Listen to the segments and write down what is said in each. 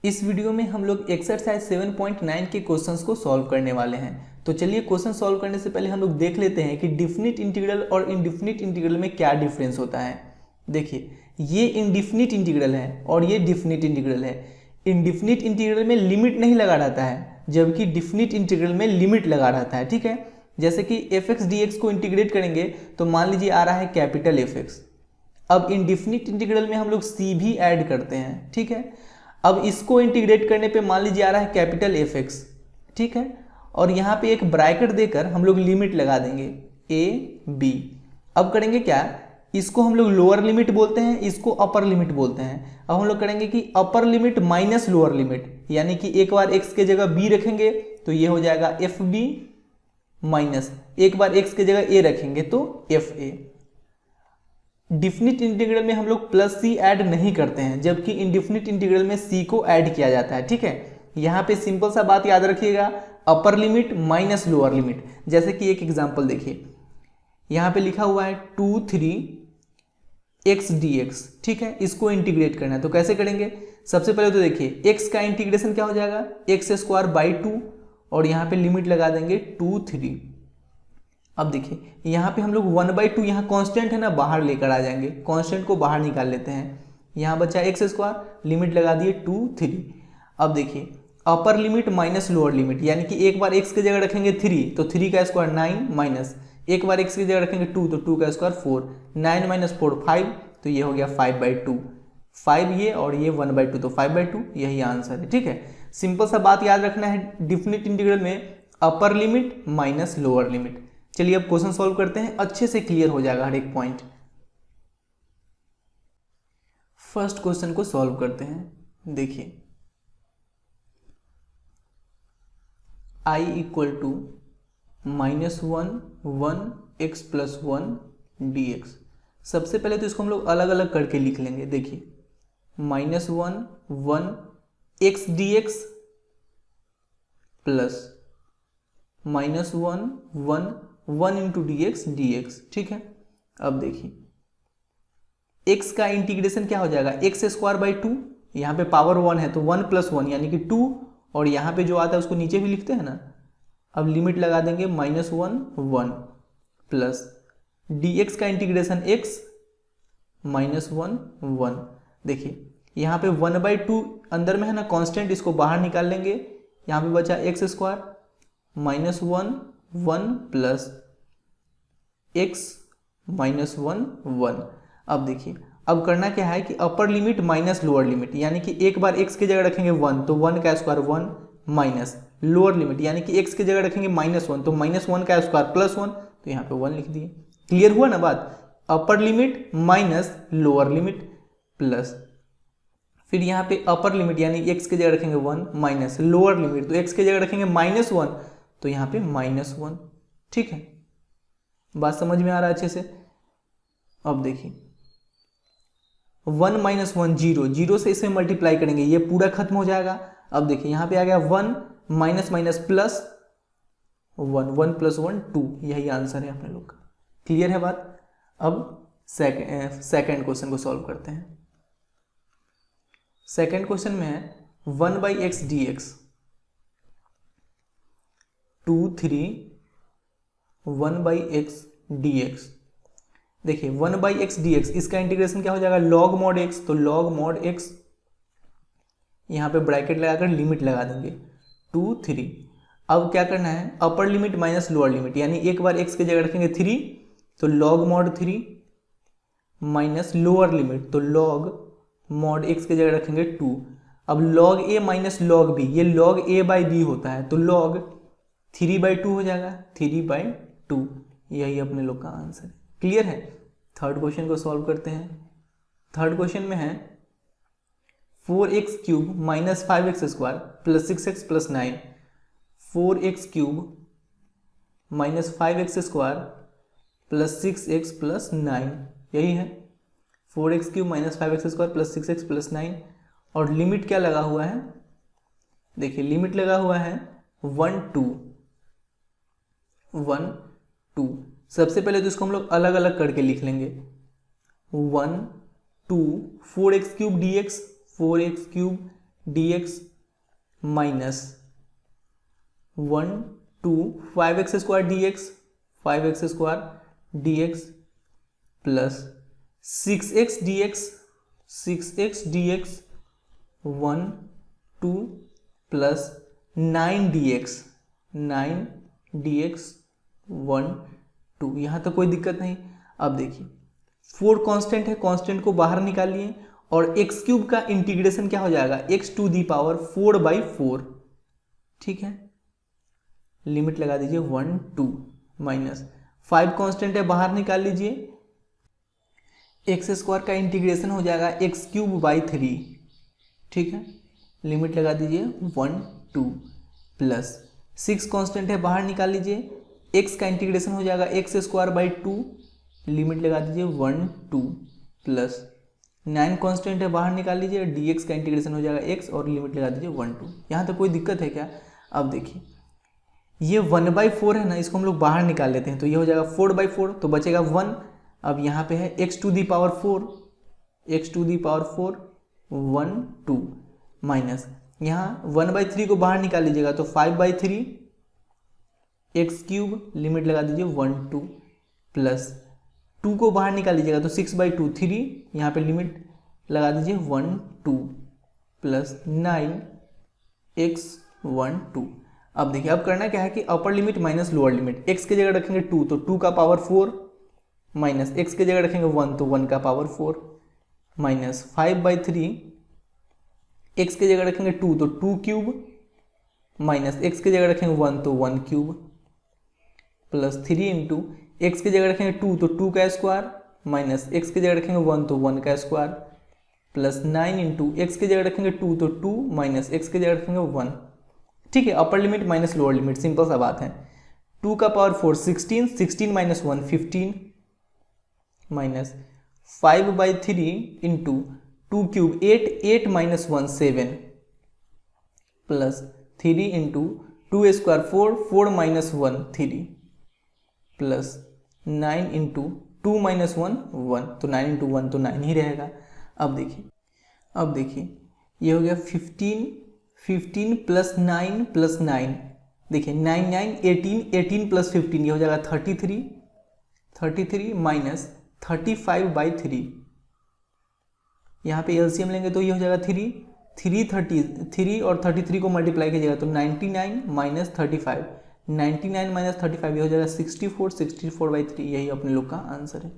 इस वीडियो में हम लोग एक्सरसाइज 7.9 के क्वेश्चंस को सॉल्व करने वाले हैं। तो चलिए क्वेश्चन सॉल्व करने से पहले हम लोग देख लेते हैं कि डिफिनिट इंटीग्रल और इनडिफिनिट इंटीग्रल में क्या डिफरेंस होता है। देखिए, ये इनडिफिनिट इंटीग्रल है और ये डिफिनिट इंटीग्रल है। इनडिफिनिट इंटीग्रल में लिमिट नहीं लगा रहता है, जबकि डिफिनिट इंटीग्रल में लिमिट लगा रहता है। ठीक है, जैसे कि एफ एक्स डी एक्स को इंटीग्रेट करेंगे तो मान लीजिए आ रहा है कैपिटल एफ एक्स। अब इनडिफिनिट इंटीग्रल में हम लोग सी भी ऐड करते हैं। ठीक है, अब इसको इंटीग्रेट करने पे मान लीजिए आ रहा है कैपिटल एफ एक्स। ठीक है, और यहाँ पे एक ब्रैकेट देकर हम लोग लिमिट लगा देंगे ए बी। अब करेंगे क्या, इसको हम लोग लोअर लिमिट बोलते हैं, इसको अपर लिमिट बोलते हैं। अब हम लोग करेंगे कि अपर लिमिट माइनस लोअर लिमिट, यानी कि एक बार एक्स के जगह बी रखेंगे तो ये हो जाएगा एफ बी, माइनस एक बार एक्स के जगह ए रखेंगे तो एफ ए। डिफिनिट इंटीग्रल में हम लोग प्लस सी ऐड नहीं करते हैं, जबकि इनडिफिनिट इंटीग्रल में सी को ऐड किया जाता है। ठीक है, यहाँ पे सिंपल सा बात याद रखिएगा, अपर लिमिट माइनस लोअर लिमिट। जैसे कि एक एग्जांपल देखिए, यहाँ पे लिखा हुआ है 2 3 एक्स डी एक्स। ठीक है, इसको इंटीग्रेट करना है तो कैसे करेंगे। सबसे पहले तो देखिए एक्स का इंटीग्रेशन क्या हो जाएगा, एक्स स्क्वायर बाई 2 और यहाँ पे लिमिट लगा देंगे 2 3। अब देखिए यहाँ पे हम लोग 1/2, यहाँ कांस्टेंट है ना, बाहर लेकर आ जाएंगे, कांस्टेंट को बाहर निकाल लेते हैं। यहाँ बचा एक्स स्क्वायर, लिमिट लगा दिए 2 3। अब देखिए अपर लिमिट माइनस लोअर लिमिट, यानी कि एक बार एक्स की जगह रखेंगे 3 तो 3 का स्क्वायर 9, माइनस एक बार एक्स की जगह रखेंगे 2 तो 2 का स्क्वायर 4, 9 माइनस 4 5, तो ये हो गया 5/2। 5 ये और ये 1/2 तो 5/2, यही आंसर है। ठीक है, सिंपल सा बात याद रखना है, डिफिनिट इंटीग्रल में अपर लिमिट माइनस लोअर लिमिट। चलिए अब क्वेश्चन सॉल्व करते हैं, अच्छे से क्लियर हो जाएगा हर एक पॉइंट। फर्स्ट क्वेश्चन को सॉल्व करते हैं। देखिए I equal to -1 1 x plus 1 dx। सबसे पहले तो इसको हम लोग अलग अलग करके लिख लेंगे। देखिए -1 1 x dx plus -1 1 1 into D x D x. ठीक है, अब देखिए x का इंटीग्रेशन क्या हो जाएगा, एक्स स्क्वायर बाई 2, यहाँ पे पावर 1 है तो 1 प्लस 1 यानी कि 2, और यहाँ पे जो आता है उसको नीचे भी लिखते हैं ना। अब लिमिट लगा देंगे -1 1 प्लस डी एक्स का इंटीग्रेशन x -1 1। देखिए यहाँ पे 1/2 अंदर में है ना कांस्टेंट, इसको बाहर निकाल लेंगे। यहाँ पे बचा एक्स स्क्वायर -1 1 प्लस x -1 1। अब देखिए अब करना क्या है कि अपर लिमिट माइनस लोअर लिमिट, यानी कि एक बार x की जगह रखेंगे 1 तो 1 का स्क्वायर 1, माइनस लोअर लिमिट यानी कि x की जगह रखेंगे -1 तो -1 का स्क्वायर प्लस 1, तो यहाँ पे 1 लिख दिए। क्लियर हुआ ना बात, अपर limit minus lower limit plus, फिर यहाँ पे अपर लिमिट यानी x की जगह रखेंगे 1, माइनस लोअर लिमिट तो x की जगह रखेंगे -1 तो यहाँ पे -1। ठीक है, बात समझ में आ रहा है अच्छे से। अब देखिए 1 - 1 0, 0 से इसे मल्टीप्लाई करेंगे, ये पूरा खत्म हो जाएगा। अब देखिए यहाँ पे आ गया 1 माइनस माइनस प्लस 1, 1 प्लस 1 2, यही आंसर है अपने लोग का। क्लियर है बात। अब सेकेंड क्वेश्चन को सॉल्व करते हैं। सेकेंड क्वेश्चन में है 1/x dx 2 3 1/x dx। देखिए 1/x dx, इसका इंटीग्रेशन क्या हो जाएगा, log mod x, तो log mod x, यहाँ पे ब्रैकेट लगाकर लिमिट लगा देंगे 2 3। अब क्या करना है, अपर लिमिट माइनस लोअर लिमिट, यानी एक बार x की जगह रखेंगे 3 तो log mod 3, minus lower limit तो log mod x की जगह रखेंगे 2। अब log a minus log b, ये log a बाई b होता है तो log 3/2 हो जाएगा, 3/2, यही अपने लोग का आंसर है। क्लियर है। थर्ड क्वेश्चन को सॉल्व करते हैं। थर्ड क्वेश्चन में है 4x cube minus 5x square plus 6x plus 9। 4x cube minus 5x square plus 6x plus 9, यही है 4x cube minus 5x square plus 6x plus 9। और लिमिट क्या लगा हुआ है, देखिए लिमिट लगा हुआ है 1 2 1 2। सबसे पहले तो इसको हम लोग अलग अलग करके लिख लेंगे। 1 2 4x cube dx, 4x cube dx minus 1 2 5x square dx 5x square dx plus 6x dx 1 2 plus 9 dx 1 2। यहाँ तक कोई दिक्कत नहीं। अब देखिए 4 कांस्टेंट है, कांस्टेंट को बाहर निकालिए और एक्स क्यूब का इंटीग्रेशन क्या हो जाएगा, एक्स टू दी पावर 4/4। ठीक है, लिमिट लगा दीजिए 1 2 माइनस 5 कांस्टेंट है, बाहर निकाल लीजिए, एक्स स्क्वायर का इंटीग्रेशन हो जाएगा एक्स क्यूब बाई 3। ठीक है, लिमिट लगा दीजिए 1 2 प्लस 6 कांस्टेंट है, बाहर निकाल लीजिए, एक्स का इंटीग्रेशन हो जाएगा एक्स स्क्वायर बाई 2, लिमिट लगा दीजिए 1 2 प्लस 9 कांस्टेंट है, बाहर निकाल लीजिए, dx का इंटीग्रेशन हो जाएगा x और लिमिट लगा दीजिए 1 2। यहाँ तक कोई दिक्कत है क्या? अब देखिए ये 1/4 है ना, इसको हम लोग बाहर निकाल लेते हैं तो ये हो जाएगा 4/4, तो बचेगा 1। अब यहाँ पे है x टू दी पावर 4 1 2 माइनस यहाँ 1/3 को बाहर निकाल लीजिएगा तो 5/3 एक्स क्यूब, लिमिट लगा दीजिए 1 2 प्लस 2 को बाहर निकाल लीजिएगा तो 6/2 3, यहाँ पे लिमिट लगा दीजिए 1 2 प्लस 9 x 1 2। अब देखिए अब करना क्या है कि अपर limit minus lower limit, x की जगह रखेंगे 2 तो 2 का पावर 4 माइनस x की जगह रखेंगे 1 तो 1 का पावर 4 माइनस 5/3 x की जगह रखेंगे 2 तो 2 क्यूब माइनस x की जगह रखेंगे 1 तो 1 क्यूब प्लस 3 इंटू एक्स की जगह रखेंगे 2 तो 2 का स्क्वायर माइनस एक्स की जगह रखेंगे 1 तो 1 का स्क्वायर प्लस 9 इंटू एक्स की जगह रखेंगे 2 तो 2 माइनस एक्स की जगह रखेंगे 1। ठीक है, अपर limit minus lower limit, simple सा बात है। 2 का power 4 16 minus 1 15 minus 5/3 into 2 cube 8 minus 1 7 plus 3 into 2 square 4 minus 1 3 plus 9 into 2 minus 1 1, तो 9 इंटू 1 तो 9 ही रहेगा। अब देखिए ये हो गया 15 प्लस 9 प्लस 9, देखिए 9 9 18 प्लस 15 ये हो जाएगा 33 माइनस 35/3, यहाँ पे एलसीएम लेंगे तो ये हो जाएगा 3 और 33 को मल्टीप्लाई कीजिएगा तो 99 माइनस 35, 99 माइनस 35 ये हो जाएगा 64/3, यही अपने लोग का आंसर है।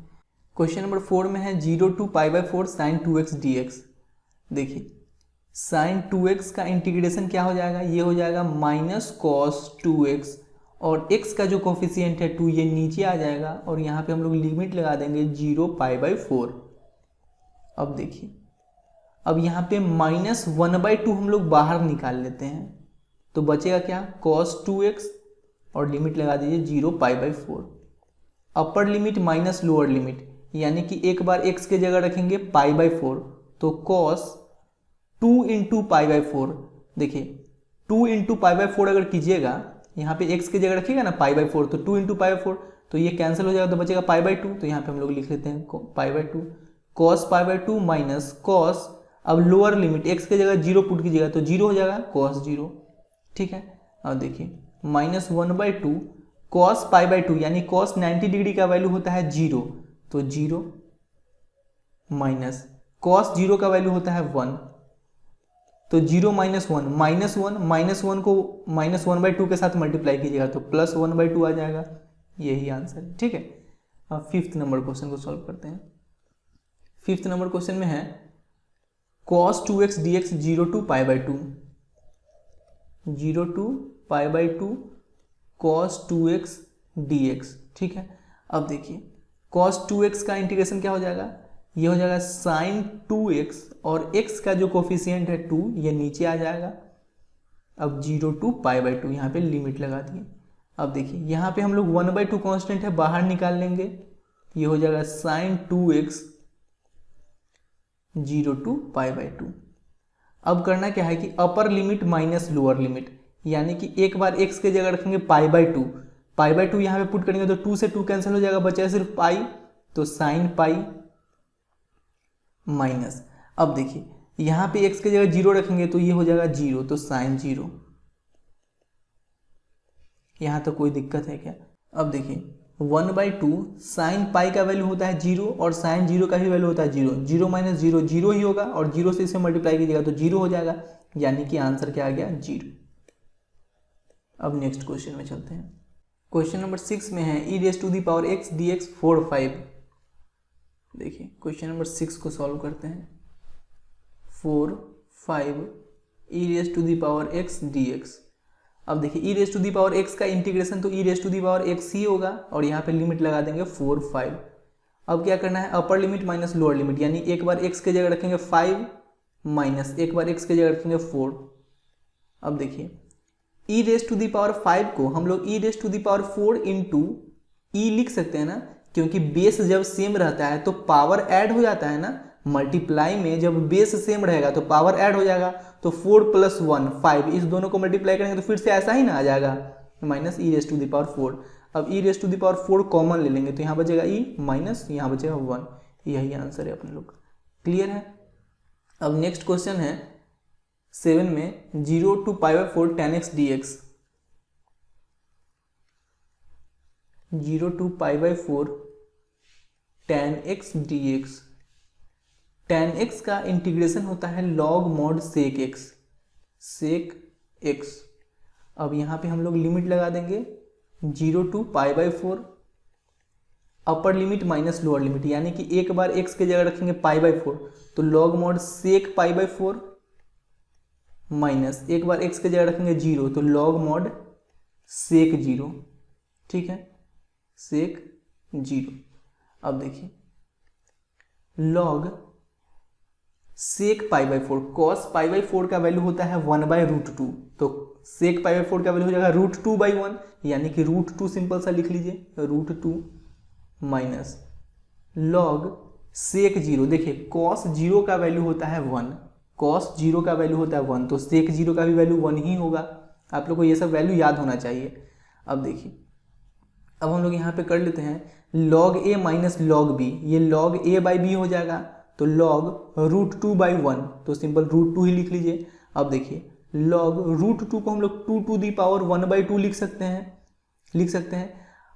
क्वेश्चन नंबर 4 में है 0 to π/4 sin 2x dx। देखिए sin 2x का इंटीग्रेशन क्या हो जाएगा, ये हो जाएगा माइनस cos 2x और x का जो कोफिशिएंट है 2 ये नीचे आ जाएगा और यहाँ पे हम लोग लिमिट लगा देंगे 0 π/4। अब देखिए अब यहाँ पे माइनस 1/2 हम लोग बाहर निकाल लेते हैं तो बचेगा क्या, cos 2x और लिमिट लगा दीजिए 0 π/4। Upper limit minus lower limit, यानी कि एक बार x के जगह रखेंगे π/4 तो cos 2 इंटू π/4, देखिए 2 इंटू π/4 अगर कीजिएगा, यहाँ पे x की जगह रखिएगा ना π/4 तो 2 इंटू π/4 तो ये कैंसिल हो जाएगा तो बचेगा π/2, तो यहाँ पे हम लोग लिख लेते हैं π/2 cos π/2 माइनस cos, अब लोअर लिमिट x की जगह 0 पुट कीजिएगा तो 0 हो जाएगा cos 0। ठीक है, अब देखिए माइनस 1/2 cos π/2 यानी cos 90 डिग्री का वैल्यू होता है 0 तो 0 माइनस cos 0 का वैल्यू होता है 1 तो 0 माइनस 1 माइनस 1 को माइनस 1/2 के साथ मल्टीप्लाई कीजिएगा तो प्लस 1/2 आ जाएगा, यही आंसर है। ठीक है, अब 5th नंबर क्वेश्चन को सॉल्व करते हैं। 5th नंबर क्वेश्चन में है cos 2x dx 0 to π/2 cos 2x dx। ठीक है, अब देखिए cos 2x का इंटीग्रेशन क्या हो जाएगा, ये हो जाएगा sin 2x और x का जो कोफिशिएंट है 2 ये नीचे आ जाएगा। अब 0 to π/2 यहाँ पे लिमिट लगा दिए। अब देखिए यहाँ पे हम लोग 1/2 कांस्टेंट है बाहर निकाल लेंगे, ये हो जाएगा sin 2x 0 to π/2। अब करना क्या है कि अपर लिमिट माइनस लोअर लिमिट, यानी कि एक बार x के जगह रखेंगे π/2 यहाँ पे पुट करेंगे तो 2 से 2 कैंसिल हो जाएगा, बचा सिर्फ पाई तो sin पाई माइनस। अब देखिए यहाँ पे x की जगह 0 रखेंगे तो ये हो जाएगा 0, तो साइन 0। यहाँ तो कोई दिक्कत है क्या? अब देखिए 1/2 साइन पाई का वैल्यू होता है 0 और साइन 0 का भी वैल्यू होता है 0। 0 माइनस 0 0 ही होगा और 0 से इसे मल्टीप्लाई कीजिएगा तो 0 हो जाएगा, यानी कि आंसर क्या आ गया 0। अब नेक्स्ट क्वेश्चन में चलते हैं। क्वेश्चन नंबर 6 में है e⁻x dx 4 5। देखिए क्वेश्चन नंबर 6 को सॉल्व करते हैं। 4 5 e⁻x dx। अब देखिए e⁻x का इंटीग्रेशन तो e⁻x ही होगा और यहाँ पे लिमिट लगा देंगे 4 5। अब क्या करना है, अपर लिमिट माइनस लोअर लिमिट, यानी एक बार x की जगह रखेंगे 5 माइनस एक बार x की जगह रखेंगे 4। अब देखिए e⁻5 को हम लोग e⁻4 इंटू ई लिख सकते हैं ना, क्योंकि बेस जब सेम रहता है तो पावर ऐड हो जाता है ना। मल्टीप्लाई में जब बेस सेम रहेगा तो पावर ऐड हो जाएगा, तो 4 + 1 5, इस दोनों को मल्टीप्लाई करेंगे तो फिर से ऐसा ही ना आ जाएगा, माइनस e⁻4। अब e⁻4 कॉमन ले लेंगे तो यहाँ बचेगा e माइनस यहाँ बचेगा 1। यही आंसर है अपने लोग का। क्लियर है? अब नेक्स्ट क्वेश्चन है 7 में 0 to π/4 tan x dx। 0 to π/4 tan x dx। tan x का इंटीग्रेशन होता है log mod sec x। अब यहाँ पे हम लोग लिमिट लगा देंगे 0 to π/4, upper limit minus lower limit, यानी कि एक बार x की जगह रखेंगे π/4 तो log mod sec π/4 माइनस एक बार x की जगह रखेंगे 0 तो log mod sec 0। ठीक है, sec 0। अब देखिए log sec π/4 cos π/4 का वैल्यू होता है 1/√2, तो sec π/4 का वैल्यू हो जाएगा √2/1, यानी कि √2 सिंपल सा लिख लीजिए, √2 माइनस log sec 0। देखिए cos 0 का वैल्यू होता है 1, cos 0 का वैल्यू होता है 1, तो sec 0 का भी वैल्यू 1 ही होगा। आप लोग को ये सब वैल्यू याद होना चाहिए। अब देखिए अब हम लोग यहाँ पे कर लेते हैं log a minus log b, ये log a/b हो जाएगा, तो log √2/1, तो सिंपल √2 ही लिख लीजिए। अब देखिए log √2 को हम लोग 2 to the power 1/2 लिख सकते हैं।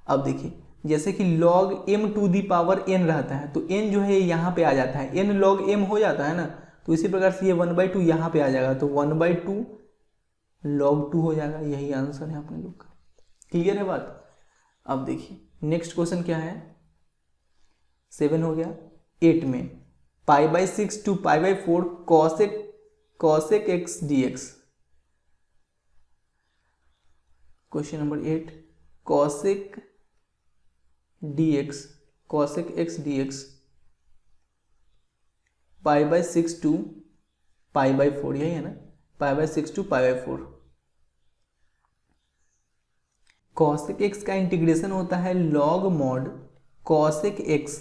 अब देखिए जैसे कि log m to the power n रहता है तो n जो है यहाँ पे आ जाता है, n log m हो जाता है ना, तो इसी प्रकार से ये 1/2 यहाँ पे आ जाएगा, तो 1/2 log 2 हो जाएगा। यही आंसर है अपने लोग का। क्लियर है बात? अब देखिए नेक्स्ट क्वेश्चन क्या है, 7 हो गया। 8 में π/6 to π/4 cosec x dx। Question number 8 cosec x dx π/6 to π/4, यही है ना, π/6 to π/4। cosec x का इंटीग्रेशन होता है log mod cosec x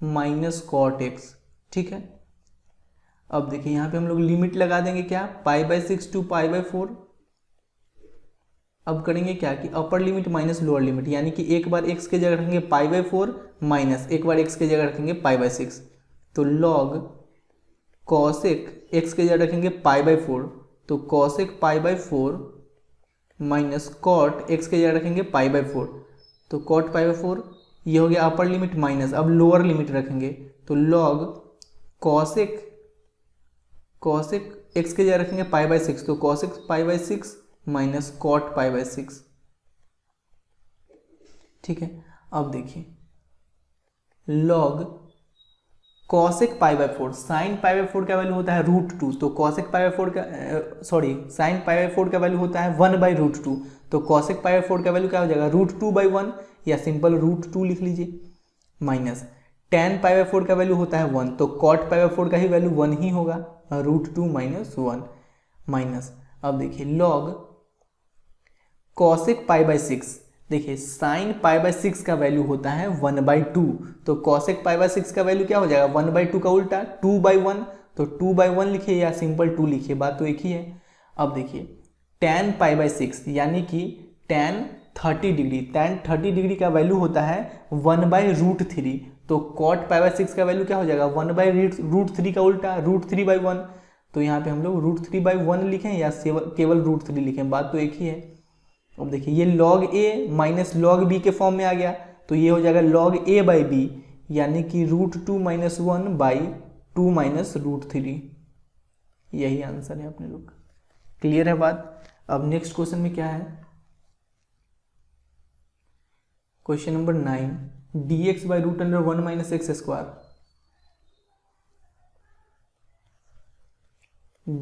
minus cot x। ठीक है, अब देखिए यहाँ पे हम लोग लिमिट लगा देंगे क्या, π/6 to π/4। अब करेंगे क्या कि अपर लिमिट माइनस लोअर लिमिट, यानी कि एक बार x की जगह रखेंगे π/4 माइनस एक बार x की जगह रखेंगे π/6, तो log cosec x की जगह रखेंगे π/4 तो cosec π/4 माइनस cot x की जगह रखेंगे π/4 तो cot π/4। ये हो गया अपर लिमिट माइनस, अब लोअर लिमिट रखेंगे तो log cosec x की जगह रखेंगे π/6 तो cosec π/6 माइनस cot π/6। ठीक है, अब देखिए log cosec π/4 sin π/4 का वैल्यू होता है √2, तो cosec π/4 का sin π/4 का वैल्यू होता है 1/√2, तो cosec π/4 का वैल्यू क्या हो जाएगा √2/1 या सिंपल √2 लिख लीजिए, माइनस tan π/4 का वैल्यू होता है 1, तो cot π/4 का ही वैल्यू 1 ही होगा, √2 माइनस 1 माइनस। अब देखिए log cosec π/6, देखिए sin π/6 का वैल्यू होता है 1/2, तो cosec π/6 का वैल्यू क्या हो जाएगा 1/2 का उल्टा 2/1, तो 2/1 लिखिए या सिंपल 2 लिखिए, बात तो एक ही है। अब देखिए tan π/6 यानी कि tan 30 डिग्री का वैल्यू होता है 1/√3, तो कॉट पाई बाई 6 का वैल्यू क्या हो जाएगा 1/√3 का उल्टा √3/1। तो यहाँ पे हम लोग √3/1 लिखें या केवल √3 लिखें, बात तो एक ही है। अब देखिए ये log a minus log b के फॉर्म में आ गया, तो ये हो जाएगा log a/b यानी कि √2 - 1/2 - √3। यही आंसर है अपने लोग का। क्लियर है बात। अब नेक्स्ट क्वेश्चन में क्या है, question number 9, dx/√1 - x²।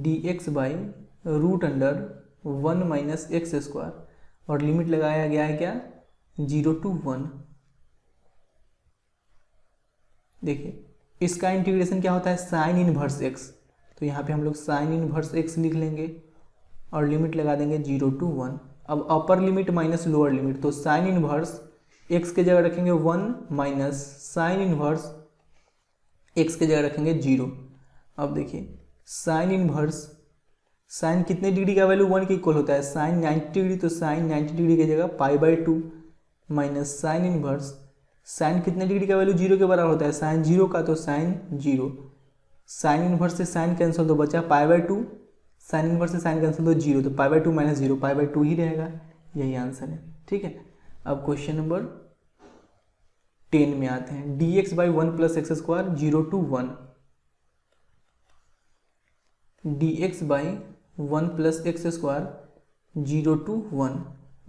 dx/√1 - x² और लिमिट लगाया गया है क्या 0 to 1। देखिए इसका इंटीग्रेशन क्या होता है साइन इनवर्स x, तो यहाँ पे हम लोग साइन इनवर्स x लिख लेंगे और लिमिट लगा देंगे 0 to 1। अब अपर लिमिट माइनस लोअर लिमिट, तो साइन इनवर्स x के जगह रखेंगे 1 माइनस साइन इनवर्स x के जगह रखेंगे 0। अब देखिए साइन इनवर्स, साइन कितने डिग्री का वैल्यू 1 के इक्वल होता है साइन 90 डिग्री, तो साइन 90 डिग्री की जगह π/2 माइनस साइन इनवर्स, साइन कितने डिग्री का वैल्यू 0 के बराबर होता है साइन 0 का, तो साइन 0। साइन इनवर्स से साइन कैंसिल तो बचा π/2, साइन इनवर्स से साइन कैंसिल तो 0, तो π/2 माइनस 0 π/2 ही रहेगा। यही आंसर है। ठीक है, अब क्वेश्चन नंबर 10 में आते हैं, dx/1 + x² 0 to 1। dx/1 + x² 0 to 1।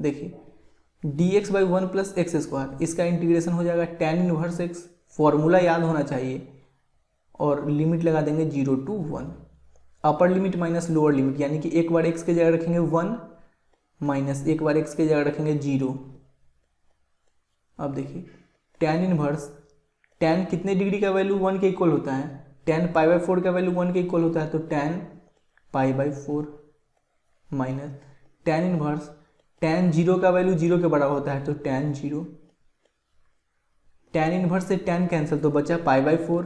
देखिए dx/1 + x², इसका इंटीग्रेशन हो जाएगा tan इनवर्स x, फॉर्मूला याद होना चाहिए, और लिमिट लगा देंगे 0 to 1। Upper limit minus lower limit, यानी कि एक बार x के जगह रखेंगे 1 माइनस एक बार x के जगह रखेंगे 0। अब देखिए tan इनवर्स, tan कितने डिग्री का वैल्यू 1 के इक्वल होता है, tan π/4 का वैल्यू 1 के इक्वल होता है, तो tan π/4 minus tan inverse, tan 0 का वैल्यू 0 के बराबर होता है, तो tan 0। tan इनवर्स से tan कैंसिल तो बचा π/4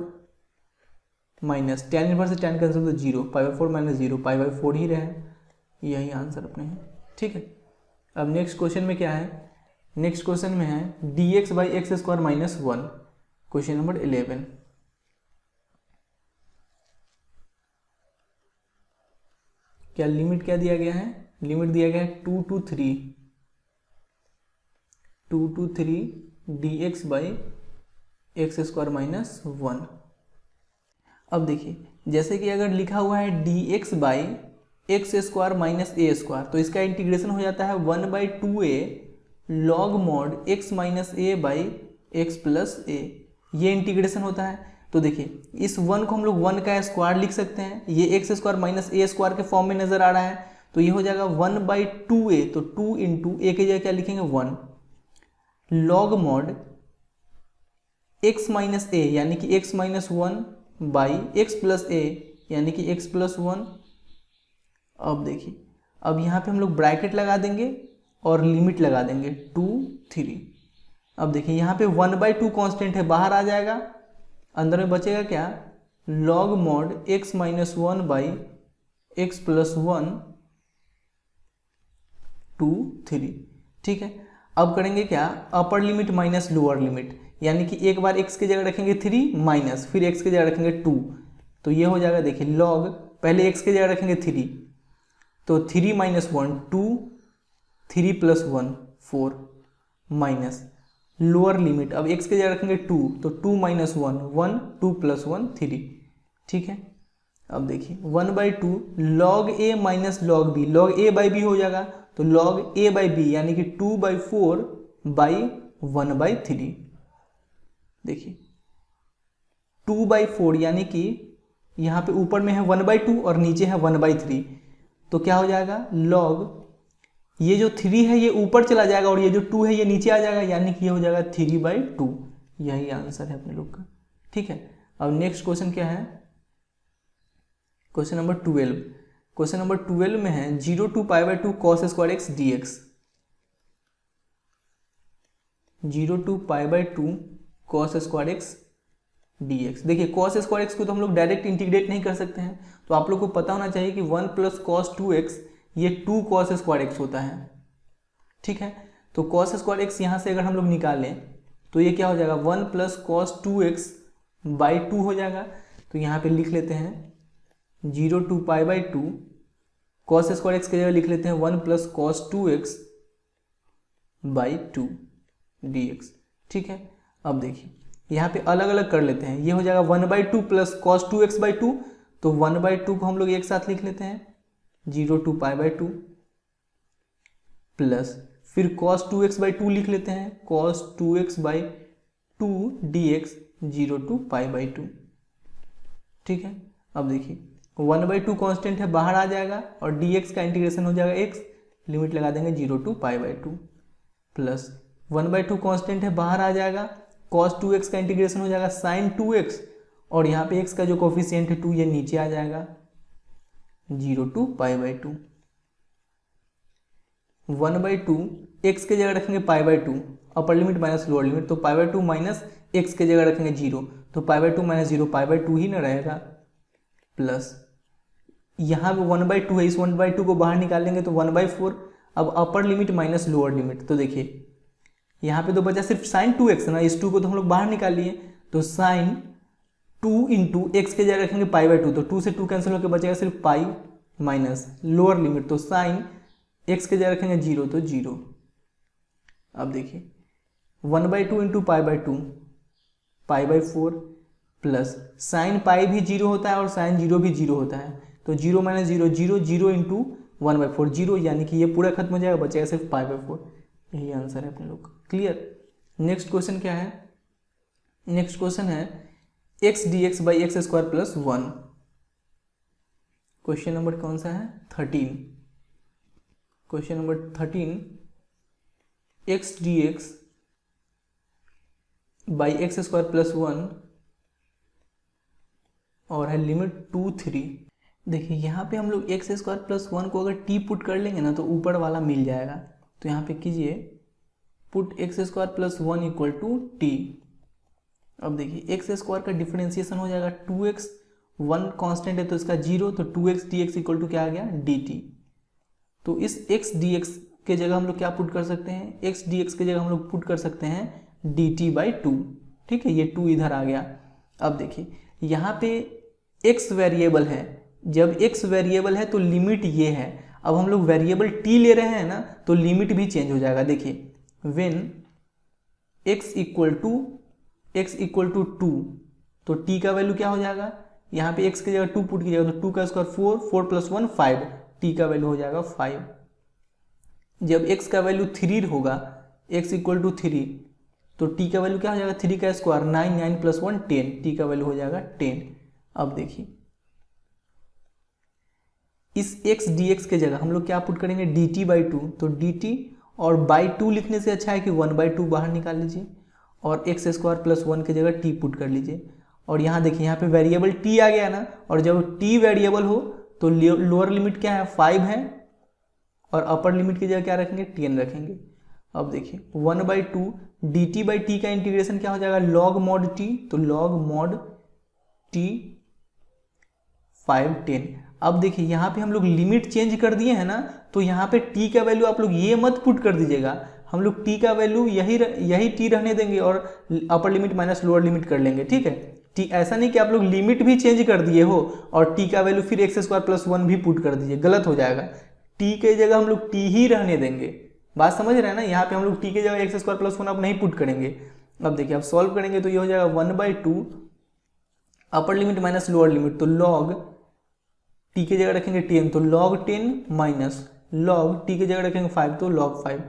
माइनस tan इनवर्स से tan कैंसिल तो 0, π/4 माइनस 0 π/4 ही रहे। यही आंसर अपने हैं। ठीक है, अब नेक्स्ट क्वेश्चन में क्या है, नेक्स्ट क्वेश्चन में है dx/x² - 1, क्वेश्चन नंबर 11। क्या लिमिट क्या दिया गया है, लिमिट दिया गया है 2 to 3 dx/x² - 1। अब देखिए जैसे कि अगर लिखा हुआ है dx/x² - a², तो इसका इंटीग्रेशन हो जाता है 1/2a log mod x - a/x + a, ये इंटीग्रेशन होता है। तो देखिए इस 1 को हम लोग 1 का स्क्वायर लिख सकते हैं, ये x² - a² के फॉर्म में नजर आ रहा है, तो ये हो जाएगा 1/2a, तो 2 × a की जगह क्या लिखेंगे 1 log mod x - a यानी कि x - 1/x + a यानी कि x + 1। अब देखिए अब यहाँ पे हम लोग ब्रैकेट लगा देंगे और लिमिट लगा देंगे 2 3। अब देखिए यहाँ पे 1/2 कांस्टेंट है, बाहर आ जाएगा, अंदर में बचेगा क्या log mod x - 1/x + 1 2 3। ठीक है, अब करेंगे क्या upper limit minus lower limit, यानी कि एक बार x की जगह रखेंगे 3 माइनस फिर x की जगह रखेंगे 2, तो ये हो जाएगा देखिए log, पहले x की जगह रखेंगे 3, तो 3 - 1 2, 3 + 1 4 माइनस लोअर लिमिट, अब x की जगह रखेंगे 2, तो 2 - 1 1 2 + 1 3। ठीक है, अब देखिए 1/2 log a minus log b, log a/b हो जाएगा, तो log a/b यानी कि 2/4/1/3। देखिए 2/4 यानी कि यहाँ पे ऊपर में है 1/2 और नीचे है 1/3, तो क्या हो जाएगा log, ये जो 3 है ये ऊपर चला जाएगा और ये जो 2 है ये नीचे आ जाएगा, यानी कि ये हो जाएगा 3/2। यही आंसर है अपने लोग का। ठीक है, अब नेक्स्ट क्वेश्चन क्या है, क्वेश्चन नंबर 12। क्वेश्चन नंबर 12 में है 0 to π/2 cos² x dx। 0 to π/2 cos² x dx। देखिए cos² x को तो हम लोग डायरेक्ट इंटीग्रेट नहीं कर सकते हैं, तो आप लोग को पता होना चाहिए कि 1 + cos 2x ये 2 cos² x होता है। ठीक है, तो cos² x यहाँ से अगर हम लोग निकालें तो ये क्या हो जाएगा 1 प्लस कॉस 2x बाई 2 हो जाएगा। तो यहाँ पे लिख लेते हैं 0 to pi by 2, cos square x की जगह लिख लेते हैं 1 plus cos 2x by 2 dx। ठीक है, अब देखिए यहाँ पे अलग अलग कर लेते हैं, ये हो जाएगा 1/2 प्लस कॉस 2x बाई 2, तो 1/2 को हम लोग एक साथ लिख लेते हैं 0 टू पाई बाई 2 प्लस फिर cos 2x बाई 2 लिख लेते हैं cos 2x by 2 dx 0 to pi by 2। ठीक है, अब देखिए 1/2 कांस्टेंट है, बाहर आ जाएगा और dx का इंटीग्रेशन हो जाएगा x, लिमिट लगा देंगे 0 to pi by 2 plus 1/2 constant है, बाहर आ जाएगा, cos 2x का इंटीग्रेशन हो जाएगा sin 2x और यहाँ पे x का जो कोफिशिएंट है 2 ये नीचे आ जाएगा 0 टू पाई बाई 2। 1/2 x के जगह रखेंगे पाई by 2, upper limit minus lower limit, तो पाई बाई 2 माइनस x के जगह रखेंगे 0, तो पाई बाई 2 माइनस 0 पाई बाई 2 ही ना रहेगा, प्लस यहाँ पे 1/2 है, इस 1/2 को बाहर निकाल लेंगे तो 1/4। अब अपर लिमिट माइनस लोअर लिमिट, तो देखिए यहाँ पे तो बचा सिर्फ साइन 2x ना, इस 2 को तो हम लोग बाहर निकाल लिए, तो साइन 2 इंटू एक्स के जगह रखेंगे पाई बाई 2, तो 2 से 2 कैंसिल होकर बचेगा सिर्फ पाई माइनस लोअर लिमिट, तो साइन एक्स के जगह रखेंगे 0, तो 0। अब देखिए 1/2 into pi by 2 pi by 4 plus sine pi भी 0 होता है और साइन 0 भी 0 होता है, तो 0 माइनस 0 0, 0 इंटू 1/4 0, यानी कि ये पूरा खत्म हो जाएगा, बचेगा सिर्फ पाई बाई 4। यही आंसर है अपने लोग का। क्लियर। नेक्स्ट क्वेश्चन क्या है, नेक्स्ट क्वेश्चन है x dx by x square plus 1। Question number कौन सा है 13। Question number 13 x dx by x square plus 1 और है लिमिट 2 3। देखिए यहाँ पे हम लोग एक्स स्क्वायर प्लस 1 को अगर t पुट कर लेंगे ना तो ऊपर वाला मिल जाएगा, तो यहाँ पे कीजिए put x square plus 1 equal to t. अब देखिए एक्स स्क्वायर का डिफरेंशिएशन हो जाएगा 2x, 1 कांस्टेंट है तो इसका 0, तो 2x dx इक्वल टू क्या आ गया dt। तो इस x dx के जगह हम लोग क्या पुट कर सकते हैं, x dx के जगह हम लोग पुट कर सकते हैं dt बाई 2। ठीक है, ये 2 इधर आ गया। अब देखिए यहाँ पे x वेरिएबल है, जब x वेरिएबल है तो लिमिट ये है, अब हम लोग वेरिएबल t ले रहे हैं ना तो लिमिट भी चेंज हो जाएगा। देखिए व्हेन x इक्वल टू 2 तो t का वैल्यू क्या हो जाएगा, यहाँ पे x की जगह 2 पुट कीजिएगा तो 2 का स्क्वायर 4, 4 प्लस 1 5, t का वैल्यू हो जाएगा 5। जब x का वैल्यू 3 होगा, x इक्वल टू 3, तो t का वैल्यू क्या हो जाएगा 3 का स्क्वायर 9, 9 प्लस 1 10, t का वैल्यू हो जाएगा 10। अब देखिए इस x dx के जगह हम लोग क्या पुट करेंगे dt बाई 2, तो dt और बाई 2 लिखने से अच्छा है कि 1/2 बाहर निकाल लीजिए और एक्स स्क्वायर प्लस 1 की जगह t पुट कर लीजिए। और यहाँ देखिए यहाँ पे वेरिएबल t आ गया ना, और जब t वेरिएबल हो तो लोअर लिमिट क्या है 5 है और अपर लिमिट की जगह क्या रखेंगे 10 रखेंगे। अब देखिए 1/2 dt बाई t का इंटीग्रेशन क्या हो जाएगा log mod t, तो log mod t 5 10। अब देखिए यहाँ पे हम लोग लिमिट चेंज कर दिए हैं ना, तो यहाँ पे t का वैल्यू आप लोग ये मत पुट कर दीजिएगा, हम लोग t का वैल्यू यही t रहने देंगे और अपर लिमिट माइनस लोअर लिमिट कर लेंगे। ठीक है, t ऐसा नहीं कि आप लोग लिमिट भी चेंज कर दिए हो और t का वैल्यू फिर एक्स स्क्वायर प्लस 1 भी पुट कर दीजिए, गलत हो जाएगा। t के जगह हम लोग t ही रहने देंगे, बात समझ रहे हैं ना। यहाँ पे हम लोग t के जगह एक्स स्क्वायर प्लस 1 अब नहीं पुट करेंगे। अब देखिए आप सॉल्व करेंगे तो ये हो जाएगा 1/2 अपर लिमिट माइनस लोअर लिमिट, तो log t के जगह रखेंगे 10, तो log 10 माइनस log t के जगह रखेंगे 5, तो log 5।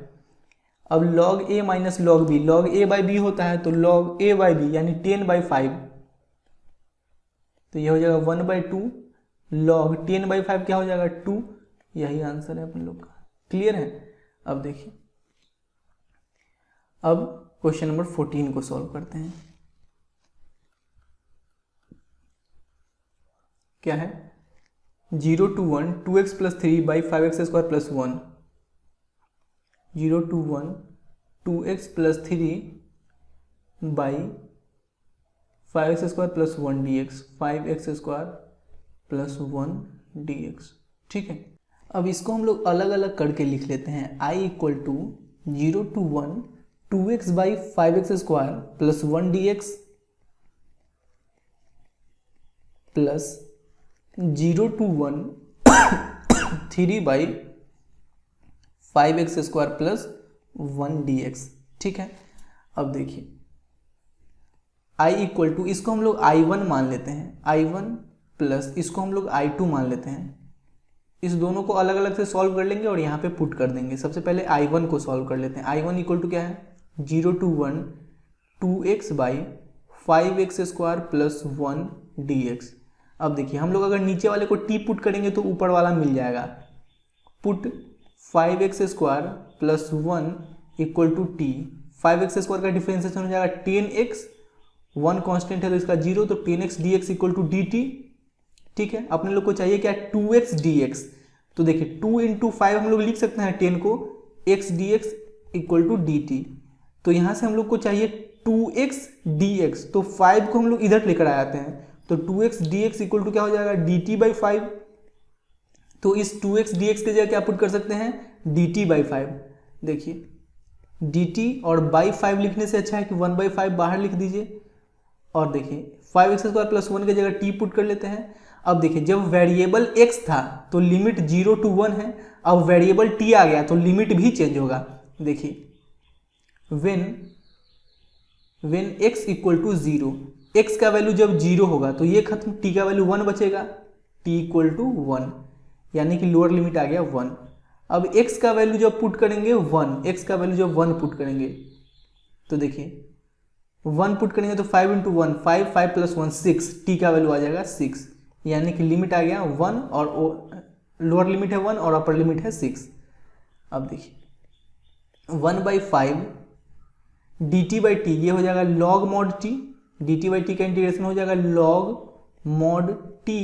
अब log a minus log b, log a by b होता है तो log a बाई b यानी 10 बाई 5, तो ये हो जाएगा 1/2 log 10 बाई 5 क्या हो जाएगा 2। यही आंसर है अपन लोग का। क्लियर है। अब देखिए अब क्वेश्चन नंबर 14 को सॉल्व करते हैं। क्या है 0 to 1 2x plus 3 by 5x square plus 1, 0 to 1 2x plus 3 by 5x square plus 1 dx, 5x square plus 1 dx। ठीक है, अब इसको हम लोग अलग अलग करके लिख लेते हैं। i equal to 0 to 1 2x by 5x square plus 1 dx plus 0 to 1 3 by 5x square plus 1 dx। ठीक है, अब देखिए i इक्वल टू, इसको हम लोग i1 मान लेते हैं, i1 प्लस इसको हम लोग i2 मान लेते हैं। इस दोनों को अलग अलग से सॉल्व कर लेंगे और यहाँ पे पुट कर देंगे। सबसे पहले i1 को सॉल्व कर लेते हैं। i1 इक्वल टू क्या है, 0 to 1 2x by 5x square plus 1 dx। अब देखिए हम लोग अगर नीचे वाले को t पुट करेंगे तो ऊपर वाला मिल जाएगा। Put 5x square plus 1 equal to t, 5x square का डिफरेंशिएशन हो जाएगा 10x, 1 कांस्टेंट है तो इसका 0, तो 10x dx equal to dt। ठीक है, अपने लोग को चाहिए क्या, 2x dx। तो देखिए 2 इंटू 5 हम लोग लिख सकते हैं 10 को, x dx equal to dt। तो यहाँ से हम लोग को चाहिए 2x dx, तो 5 को हम लोग इधर लेकर आ जाते हैं, तो 2x dx इक्वल टू क्या हो जाएगा, dt बाई 5। तो इस 2x dx के जगह क्या पुट कर सकते हैं, dt बाई 5। देखिए dt और बाई 5 लिखने से अच्छा है कि 1/5 बाहर लिख दीजिए। और देखिए 5x स्क्वायर प्लस 1 की जगह t पुट कर लेते हैं। अब देखिए जब वेरिएबल x था तो लिमिट 0 to 1 है, अब वेरिएबल t आ गया तो लिमिट भी चेंज होगा। देखिए when x equal to 0, x का वैल्यू जब 0 होगा तो ये खत्म, t का वैल्यू 1 बचेगा, t इक्वल टू 1, यानी कि लोअर लिमिट आ गया 1। अब x का वैल्यू जब पुट करेंगे 1, x का वैल्यू जब 1 पुट करेंगे तो देखिए 1 पुट करेंगे तो 5 इंटू 1 5, 5 प्लस 1 6, t का वैल्यू आ जाएगा 6, यानी कि लिमिट आ गया 1 और लोअर लिमिट है 1 और अपर लिमिट है 6। अब देखिए 1/5 dt बाई टी, ये हो जाएगा log mod t, dt by T का इंटीग्रेशन हो जाएगा log mod t,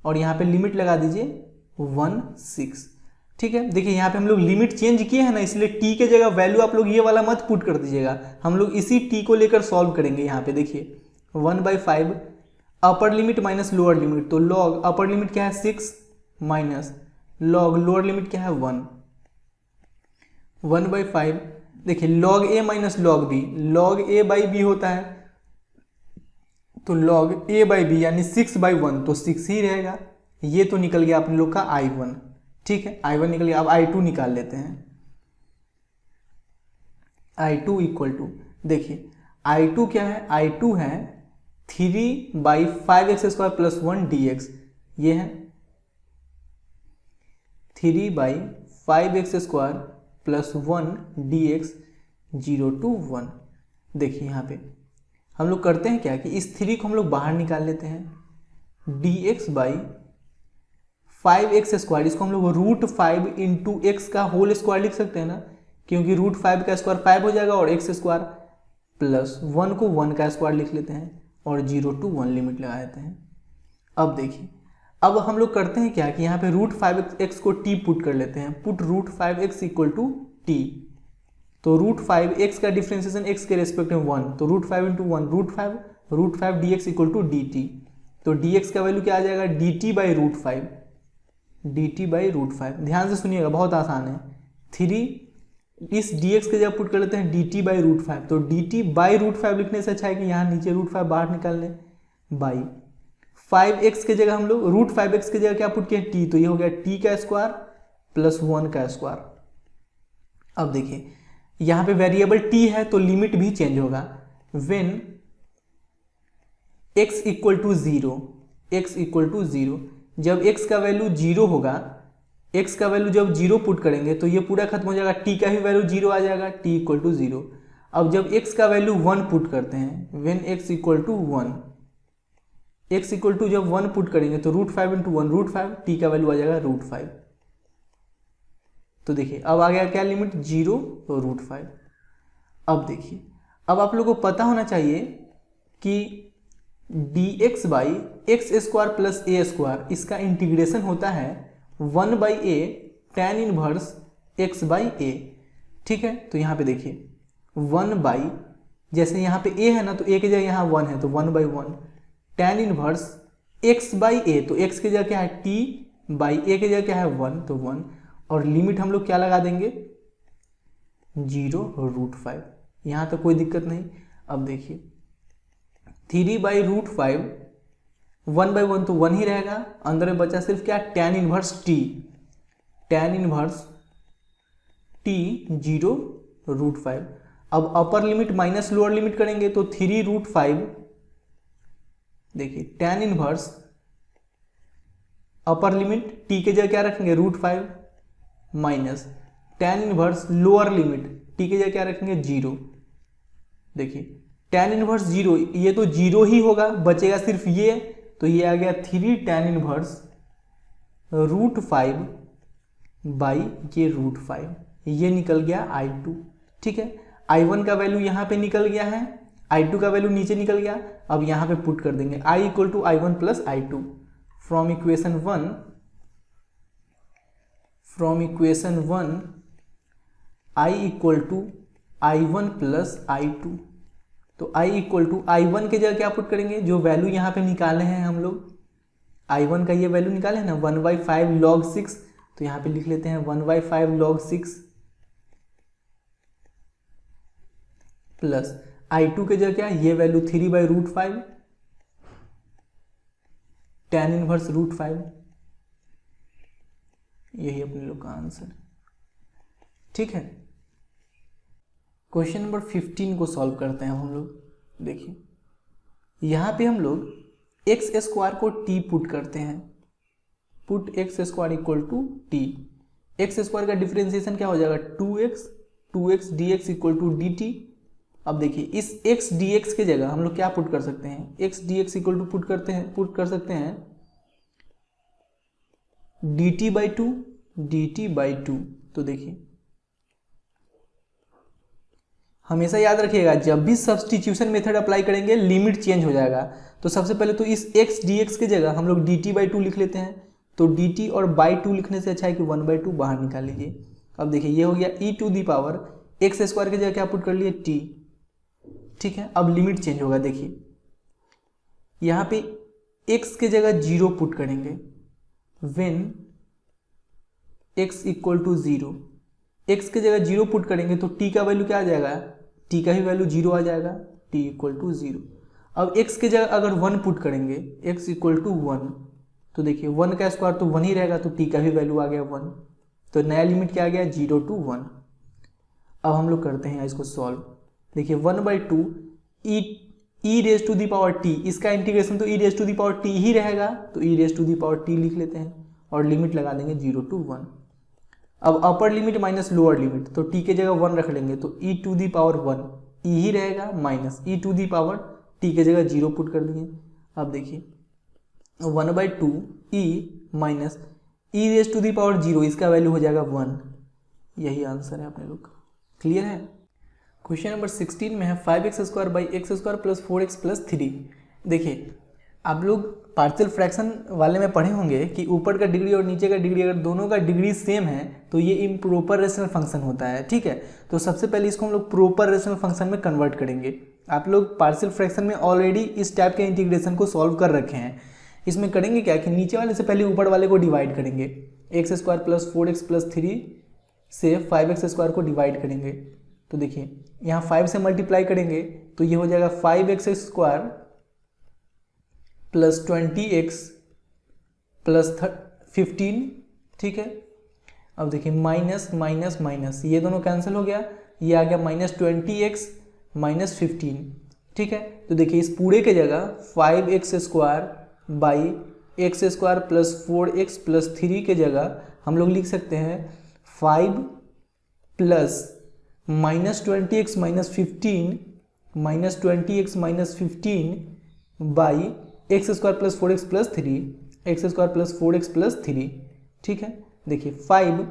और यहाँ पे लिमिट लगा दीजिए 1 6। ठीक है, देखिए यहाँ पे हम लोग लिमिट चेंज किए हैं ना, इसलिए t के जगह वैल्यू आप लोग ये वाला मत पुट कर दीजिएगा, हम लोग इसी t को लेकर सॉल्व करेंगे। यहाँ पे देखिए 1/5 अपर लिमिट माइनस लोअर लिमिट, तो लॉग अपर लिमिट क्या है 6 माइनस लॉग लोअर लिमिट क्या है 1, 1/5। देखिए log a minus log b, log a by b होता है, तो लॉग a बाई बी यानी 6/1, तो 6 ही रहेगा। ये तो निकल गया अपने लोग का i1। ठीक है, i1 निकल गया। अब i2 निकाल लेते हैं। i2 इक्वल टू, देखिए i2 क्या है, i2 है 3/5x स्क्वायर प्लस 1 dx, ये है 3/5x square plus 1 dx 0 to 1। देखिए यहाँ पे हम लोग करते हैं क्या कि इस 3 को हम लोग बाहर निकाल लेते हैं, dx बाई 5x स्क्वायर, इसको हम लोग √5 इंटू एक्स का होल स्क्वायर लिख सकते हैं ना, क्योंकि √5 का स्क्वायर 5 हो जाएगा और x स्क्वायर प्लस 1 को 1 का स्क्वायर लिख लेते हैं और 0 to 1 लिमिट लगा देते हैं। अब देखिए अब हम लोग करते हैं क्या कि यहाँ पे √5x को t पुट कर लेते हैं, put √5x equal to t, तो √5x का डिफ्रेंसिएशन x के रेस्पेक्ट में 1, तो √5 into 1 √5 dx equal to dt, तो dx का वैल्यू क्या आ जाएगा, dt बाई √5, dt बाई √5। ध्यान से सुनिएगा, बहुत आसान है। 3 इस dx के जगह पुट कर लेते हैं dt बाई √5, तो dt बाई √5 लिखने से अच्छा है कि यहाँ नीचे √5 बाहर निकाल लें, बाई 5x के जगह हम लोग √5x के जगह क्या पुट किया t, तो ये हो गया t का स्क्वायर प्लस 1 का स्क्वायर। अब देखिए यहाँ पे वेरिएबल t है तो लिमिट भी चेंज होगा। When x equal to 0, x equal to 0, जब x का वैल्यू 0 होगा, x का वैल्यू जब 0 पुट करेंगे तो ये पूरा खत्म हो जाएगा, t का भी वैल्यू 0 आ जाएगा, t इक्वल टू 0। अब जब x का वैल्यू 1 पुट करते हैं, when x equal to 1, x equal to जब 1 पुट करेंगे तो √5 इंटू 1 √5, t का वैल्यू आ जाएगा √5। तो देखिए अब आ गया क्या लिमिट, 0 और √5। अब देखिए अब आप लोगों को पता होना चाहिए कि dx by x square plus A square, इसका इंटीग्रेशन होता है 1/a tan inverse x by a। ठीक है, तो यहाँ पे देखिए 1 बाई, जैसे यहाँ पे a है ना तो a की जगह यहाँ 1 है तो 1/1 tan inverse x by a, तो x की जगह क्या है t बाई a की जगह क्या है 1, तो 1, और लिमिट हम लोग क्या लगा देंगे 0 और √5। यहाँ तक कोई दिक्कत नहीं। अब देखिए 3/√5 1/1 तो 1 ही रहेगा, अंदर में बचा सिर्फ क्या, tan inverse t, tan inverse t 0√5। अब अपर लिमिट माइनस लोअर लिमिट करेंगे तो 3√5, देखिए tan inverse upper limit t के जगह क्या रखेंगे √5 minus tan inverse lower limit t के जगह क्या रखेंगे 0। देखिए tan इनवर्स 0, ये तो 0 ही होगा, बचेगा सिर्फ ये, तो ये आ गया 3 tan इनवर्स √5 बाई ये √5, ये निकल गया I2। ठीक है, I1 का वैल्यू यहाँ पे निकल गया है, I2 का वैल्यू नीचे निकल गया। अब यहाँ पे पुट कर देंगे I = I1 + I2 from equation 1 I = I1 + I2। तो I = I1 के जगह क्या पुट करेंगे, जो वैल्यू यहाँ पे निकाले हैं हम लोग, I1 का ये वैल्यू निकाले हैं ना 1/5 log 6, तो यहाँ पे लिख लेते हैं 1/5 log 6 प्लस I2 के जगह क्या, ये वैल्यू 3/√5 tan इनवर्स √5, यही अपने लोग का आंसर। ठीक है, क्वेश्चन नंबर 15 को सॉल्व करते हैं हम लोग। देखिए यहाँ पे हम लोग x² को t पुट करते हैं, पुट x² = t, x² का डिफरेंशिएशन क्या हो जाएगा 2x dx = dt। अब देखिए इस x dx के जगह हम लोग क्या पुट कर सकते हैं, x dx = पुट कर सकते हैं dt/2। तो देखिए हमेशा याद रखिएगा, जब भी सब्स्टिट्यूशन मेथड अप्लाई करेंगे लिमिट चेंज हो जाएगा। तो सबसे पहले तो इस x dx के जगह हम लोग dt/2 लिख लेते हैं, तो dt और /2 लिखने से अच्छा है कि 1/2 बाहर निकाल लीजिए। अब देखिए ये हो गया e⁻x² के जगह क्या पुट कर लिए t। ठीक है, अब लिमिट चेंज होगा, देखिए यहाँ पे x के जगह 0 पुट करेंगे, व्हेन x = 0, x के जगह 0 पुट करेंगे तो t का वैल्यू क्या आ जाएगा, t का भी वैल्यू 0 आ जाएगा, t = 0। अब x के जगह अगर 1 पुट करेंगे, x = 1, तो देखिए 1 का स्क्वायर तो 1 ही रहेगा, तो t का भी वैल्यू आ गया 1, तो नया लिमिट क्या आ गया 0 to 1। अब हम लोग करते हैं इसको सॉल्व। देखिए 1/2 e⁻t, इसका इंटीग्रेशन तो e⁻t ही रहेगा, तो e⁻t लिख लेते हैं और लिमिट लगा देंगे 0 to 1। अब अपर लिमिट माइनस लोअर लिमिट, तो t के जगह 1 रख लेंगे, तो e⁻1 e ही रहेगा माइनस e⁻t के जगह 0 पुट कर देंगे। अब देखिए 1/2 e माइनस e⁻0, इसका वैल्यू हो जाएगा 1, यही आंसर है अपने लोग का। क्लियर है। क्वेश्चन नंबर 16 में है 5x² / x² + 4x + 3। देखिए आप लोग पार्शियल फ्रैक्शन वाले में पढ़े होंगे कि ऊपर का डिग्री और नीचे का डिग्री अगर दोनों का डिग्री सेम है तो ये इम्प्रॉपर रेशनल फंक्शन होता है। ठीक है, तो सबसे पहले इसको हम लोग प्रॉपर रेशनल फंक्शन में कन्वर्ट करेंगे। आप लोग पार्शियल फ्रैक्शन में ऑलरेडी इस टाइप के इंटीग्रेशन को सॉल्व कर रखे हैं। इसमें करेंगे क्या कि नीचे वाले से पहले ऊपर वाले को डिवाइड करेंगे, x² + 4x + 3 से 5x² को डिवाइड करेंगे। तो देखिए यहाँ 5 से मल्टीप्लाई करेंगे तो ये हो जाएगा 5x² + 20x + 15। ठीक है, अब देखिए माइनस माइनस माइनस, ये दोनों कैंसिल हो गया, ये आ गया -20x - 15। ठीक है, तो देखिए इस पूरे के जगह 5x² / x² + 4x + 3 के जगह हम लोग लिख सकते हैं 5 + -20x - 15 -20x - 15 by x² + 4x + 3, x² + 4x + 3। ठीक है, देखिए 5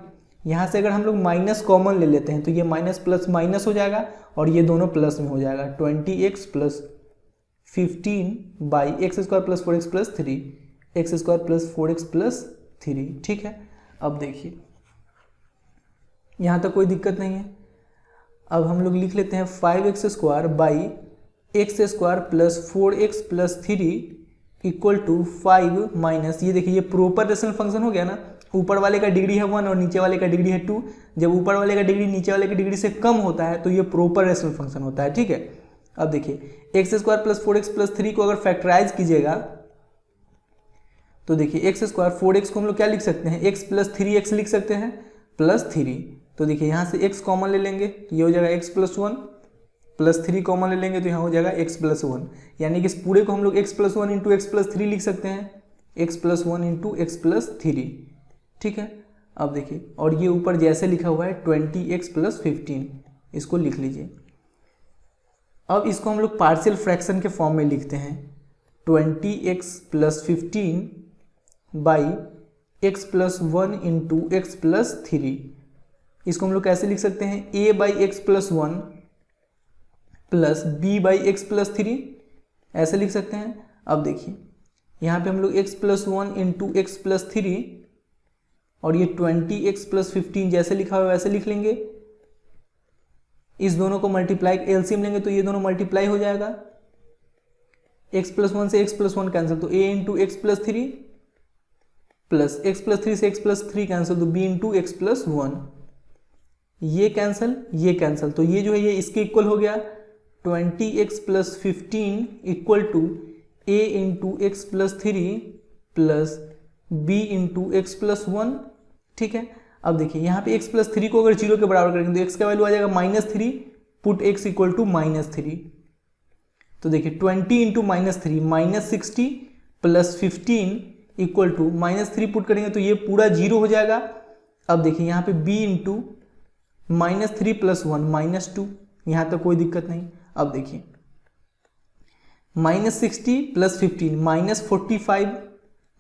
यहाँ से अगर हम लोग माइनस कॉमन ले लेते हैं तो ये माइनस प्लस माइनस हो जाएगा और ये दोनों प्लस में हो जाएगा, 20x + 15 by x² + 4x + 3, x² + 4x + 3। ठीक है, अब देखिए यहाँ तक कोई दिक्कत नहीं है। अब हम लोग लिख लेते हैं 5x² by x² + 4x + 3 = 5 minus, ये देखिए ये प्रॉपर रेशनल फंक्शन हो गया ना, ऊपर वाले का डिग्री है 1 और नीचे वाले का डिग्री है 2। जब ऊपर वाले का डिग्री नीचे वाले की डिग्री से कम होता है तो ये प्रॉपर रेशनल फंक्शन होता है, ठीक है। अब देखिए x square plus 4x plus 3 को अगर फैक्टराइज कीजिएगा तो देखिए एक्स स्क्वायर 4x को हम लोग क्या लिख सकते हैं, x प्लस 3x लिख सकते हैं प्लस 3। तो देखिए यहाँ से x कॉमन ले लेंगे, ये हो जाएगा x प्लस 1 प्लस 3 कॉमन ले लेंगे तो यहाँ हो जाएगा x प्लस 1, यानी कि इस पूरे को हम लोग x plus 1 into x plus 3 लिख सकते हैं, x plus 1 into x plus 3, ठीक है। अब देखिए और ये ऊपर जैसे लिखा हुआ है 20x प्लस 15, इसको लिख लीजिए। अब इसको हम लोग पार्शियल फ्रैक्शन के फॉर्म में लिखते हैं 20x plus 15 by x plus 1 into x plus 3। इसको हम लोग कैसे लिख सकते हैं, a by x plus 1 plus b by x plus 3, ऐसे लिख सकते हैं। अब देखिए यहाँ पे हम लोग x plus 1 into x plus 3 और ये 20x प्लस 15 जैसे लिखा हुआ है वैसे लिख लेंगे। इस दोनों को मल्टीप्लाई एलसीएम लेंगे तो ये दोनों मल्टीप्लाई हो जाएगा, x प्लस 1 से x प्लस 1 कैंसिल तो a into x plus 3 plus x plus 3 से x प्लस 3 कैंसिल तो b इंटू एक्स प्लस 1, ये कैंसिल तो ये जो है ये इसके इक्वल हो गया 20x plus 15 equal to a into x plus 3 plus b into x plus 1, ठीक है। अब देखिए यहाँ पे x प्लस 3 को अगर 0 के बराबर करेंगे तो x का वैल्यू आ जाएगा -3, पुट x इक्वल टू -3। तो देखिए 20 into -3 -60 plus 15 equal to -3 put करेंगे तो ये पूरा 0 हो जाएगा। अब देखिए यहाँ पे b इंटू -3 प्लस 1 -2, यहाँ तक कोई दिक्कत नहीं। अब देखिए -60 प्लस 15